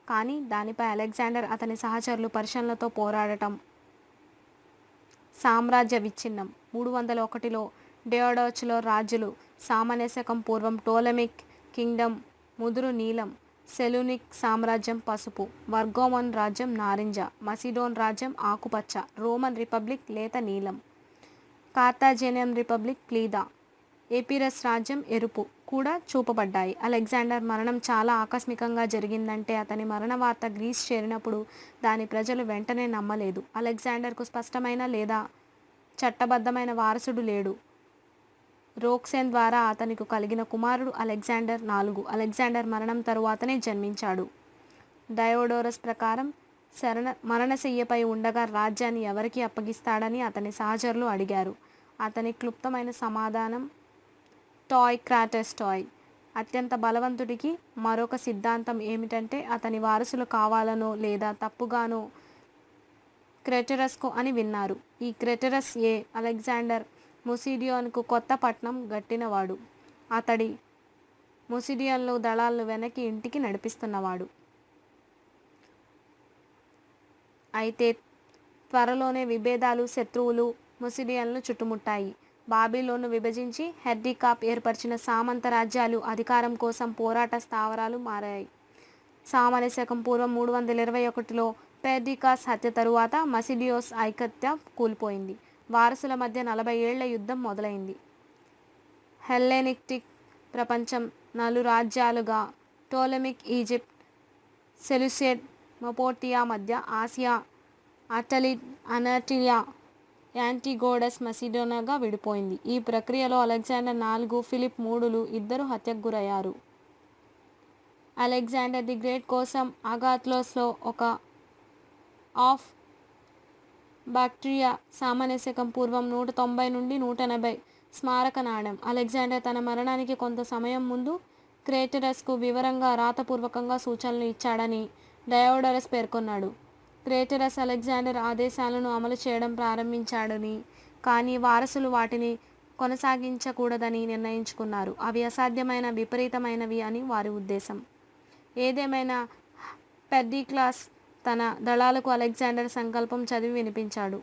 కానీ దానిపై అలెగ్జాండర్ అతని సహచరులు పర్షియన్లతో పోరాడటం, సామ్రాజ్య విచ్ఛిన్నం 301లో డయోడోచులో రాజులు, సామాన్య శకం పూర్వం టోలెమిక్ కింగ్డమ్ ముదురు నీలం, సెలూనిక్ సామ్రాజ్యం పసుపు, వర్గోమన్ రాజ్యం నారింజ, మసిడోన్ రాజ్యం ఆకుపచ్చ, రోమన్ రిపబ్లిక్ లేత నీలం, కార్తాజేనియన్ రిపబ్లిక్ ప్లీదా, ఎపిరస్ రాజ్యం ఎరుపు కూడా చూపబడ్డాయి. అలెగ్జాండర్ మరణం చాలా ఆకస్మికంగా జరిగిందంటే అతని మరణ వార్త గ్రీస్ చేరినప్పుడు దాని ప్రజలు వెంటనే నమ్మలేదు. అలెగ్జాండర్కు స్పష్టమైన లేదా చట్టబద్ధమైన వారసుడు లేడు. రోక్సెన్ ద్వారా అతనికి కలిగిన కుమారుడు అలెగ్జాండర్ 4 అలెగ్జాండర్ మరణం తరువాతనే జన్మించాడు. డయోడోరస్ ప్రకారం మరణశయ్యపై ఉండగా రాజ్యాన్ని ఎవరికి అప్పగిస్తాడని అతని సహచరులు అడిగారు. అతని క్లుప్తమైన సమాధానం టాయ్ క్రాటస్ టాయ్. అత్యంత బలవంతుడికి మరొక సిద్ధాంతం ఏమిటంటే అతని వారసులు కావాలనో లేదా తప్పుగానో క్రెటరస్కు అని విన్నారు. ఈ క్రెటరస్ అలెగ్జాండర్ ముసిడియోన్కు కొత్త పట్నం గట్టినవాడు. అతడి ముసిడియన్లు దళాలను వెనక్కి ఇంటికి నడిపిస్తున్నవాడు. అయితే త్వరలోనే విభేదాలు, శత్రువులు ముసిడియన్లను చుట్టుముట్టాయి. బాబిలోను విభజించి హెర్డికాప్ ఏర్పరిచిన సామంత రాజ్యాలు అధికారం కోసం పోరాట స్థావరాలు మారాయి. సామాన్య శకం పూర్వం 321లో పెర్డికాస్ హత్య తరువాత మసిడియోస్ ఐకత్య కూలిపోయింది. వారసుల మధ్య 40 ఏళ్ల యుద్ధం మొదలైంది. హెల్లెనిస్టిక్ ప్రపంచం 4 రాజ్యాలుగా టోలెమిక్ ఈజిప్ట్, సెల్యూసిడ్ మెసోపోటేమియా, మధ్య ఆసియా, అటలిడ్, అనటోలియా, యాంటిగోడస్, మసిడోనియాగా విడిపోయింది. ఈ ప్రక్రియలో అలెగ్జాండర్ 4, ఫిలిప్ 3లు ఇద్దరు హత్యకు గురయ్యారు. అలెగ్జాండర్ ది గ్రేట్ కోసం అగాథోస్లో ఒక ఆఫ్ బాక్ట్రియా సామాన్య శకం పూర్వం 190 నుండి 180 స్మారక నాణెం. అలెగ్జాండర్ తన మరణానికి కొంత సమయం ముందు క్రేటరస్కు వివరంగా రాతపూర్వకంగా సూచనలు ఇచ్చాడని డయోడరస్ పేర్కొన్నాడు. క్రేటరస్ అలెగ్జాండర్ ఆదేశాలను అమలు చేయడం ప్రారంభించాడని, కానీ వారసులు వాటిని కొనసాగించకూడదని నిర్ణయించుకున్నారు. అవి అసాధ్యమైన, విపరీతమైనవి అని వారి ఉద్దేశం. ఏదేమైనా పెర్డిక్లాస్ తన దళాలకు అలెగ్జాండర్ సంకల్పం చదివి వినిపించాడు.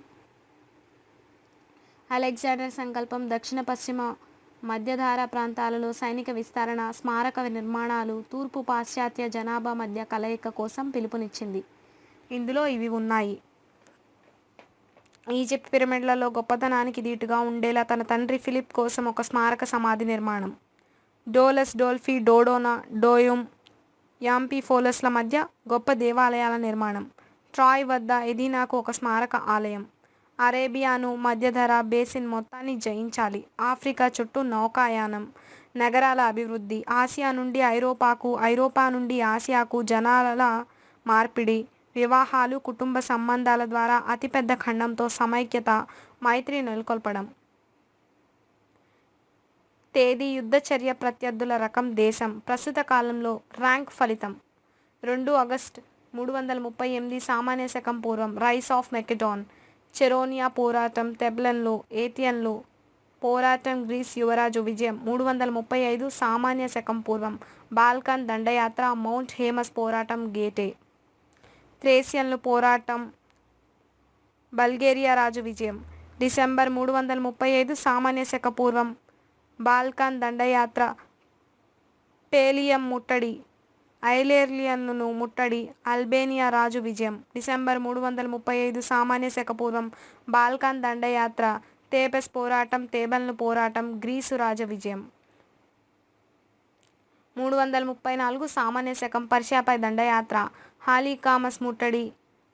అలెగ్జాండర్ సంకల్పం దక్షిణ పశ్చిమ మధ్యధార ప్రాంతాలలో సైనిక విస్తరణ, స్మారక నిర్మాణాలు, తూర్పు పాశ్చాత్య జనాభా మధ్య కలయిక కోసం పిలుపునిచ్చింది. ఇందులో ఇవి ఉన్నాయి: ఈజిప్ట్ పిరమిడ్లలో గొప్పతనానికి దీటుగా ఉండేలా తన తండ్రి ఫిలిప్ కోసం ఒక స్మారక సమాధి నిర్మాణం, డోలస్, డోల్ఫీ, డోడోనా, డోయుమ్, యాంఫిఫోలస్ల మధ్య గొప్ప దేవాలయాల నిర్మాణం. ట్రాయ్ వద్ద ఎదీనాకు ఒక స్మారక ఆలయం. అరేబియాను మధ్యధరా బేసిన్ మొత్తాన్ని జయించాలి. ఆఫ్రికా చుట్టూ నౌకాయానం. నగరాల అభివృద్ధి. ఆసియా నుండి ఐరోపాకు, ఐరోపా నుండి ఆసియాకు జనాల మార్పిడి. వివాహాలు, కుటుంబ సంబంధాల ద్వారా అతిపెద్ద ఖండంతో సమైక్యత, మైత్రి నెలకొల్పడం. తేదీ యుద్ధ చర్య ప్రత్యర్థుల రకం దేశం. ప్రస్తుత కాలంలో ర్యాంక్ ఫలితం 2 ఆగస్టు 338 సామాన్య శకం పూర్వం. Rice of మెకెడాన్. చెరోనియా పోరాటం తెబ్లన్లో, ఏథియన్లో పోరాటం గ్రీస్ యువరాజు విజయం 335 సామాన్య శకం పూర్వం. బాల్కన్ దండయాత్ర మౌంట్ హేమస్ పోరాటం గేటే. థ్రేసియన్లు పోరాటం బల్గేరియా రాజు విజయం డిసెంబర్ 335 సామాన్య శక పూర్వం. బాల్కన్ దండయాత్ర పేలియం ముట్టడి ఐలేర్లియన్లను ముట్టడి అల్బేనియా రాజు విజయం డిసెంబర్ 335 సామాన్య శక పూర్వం. బాల్కన్ దండయాత్ర తేబెస్ పోరాటం తేబెన్లు పోరాటం గ్రీసు రాజ విజయం 334 సామాన్య శకం. పర్షియాపై దండయాత్ర హాలీకామస్ ముట్టడి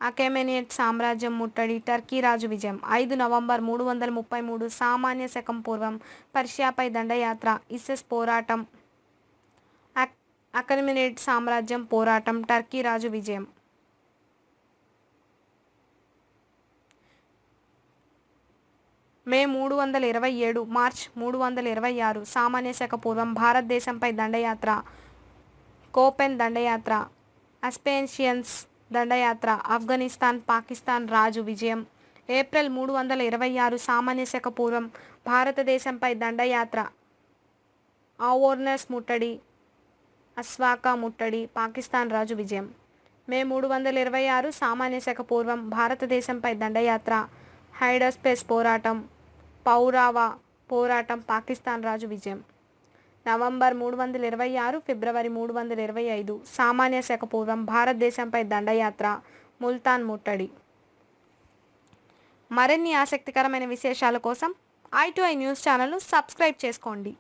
అకెమెనిడ్ సామ్రాజ్యం ముట్టడి టర్కీ రాజు విజయం 5 నవంబర్ 333 సామాన్య శకం పూర్వం. పర్షియాపై దండయాత్ర ఇస్సెస్ పోరాటం అకెమెనిడ్ సామ్రాజ్యం పోరాటం టర్కీ రాజు విజయం. మే 327 మార్చ్ 326 సామాన్య శక పూర్వం. భారతదేశంపై దండయాత్ర కోపెన్ దండయాత్ర అస్పేన్షియన్స్ దండయాత్ర ఆఫ్ఘనిస్తాన్ పాకిస్తాన్ రాజు విజయం. ఏప్రిల్ 326 సామాన్య శక పూర్వం. భారతదేశంపై దండయాత్ర ఆవోర్నస్ ముట్టడి అస్వాకా ముట్టడి పాకిస్తాన్ రాజు విజయం. మే 326 సామాన్య శక పూర్వం. భారతదేశంపై దండయాత్ర హైడస్పేస్ పోరాటం పౌరావా పోరాటం పాకిస్తాన్ రాజు విజయం. నవంబర్ 326 ఫిబ్రవరి 325 సామాన్య శక పూర్వం. భారతదేశంపై దండయాత్ర ముల్తాన్ ముట్టడి. మరిన్ని ఆసక్తికరమైన విశేషాల కోసం i2i న్యూస్ ఛానల్ను సబ్స్క్రైబ్ చేసుకోండి.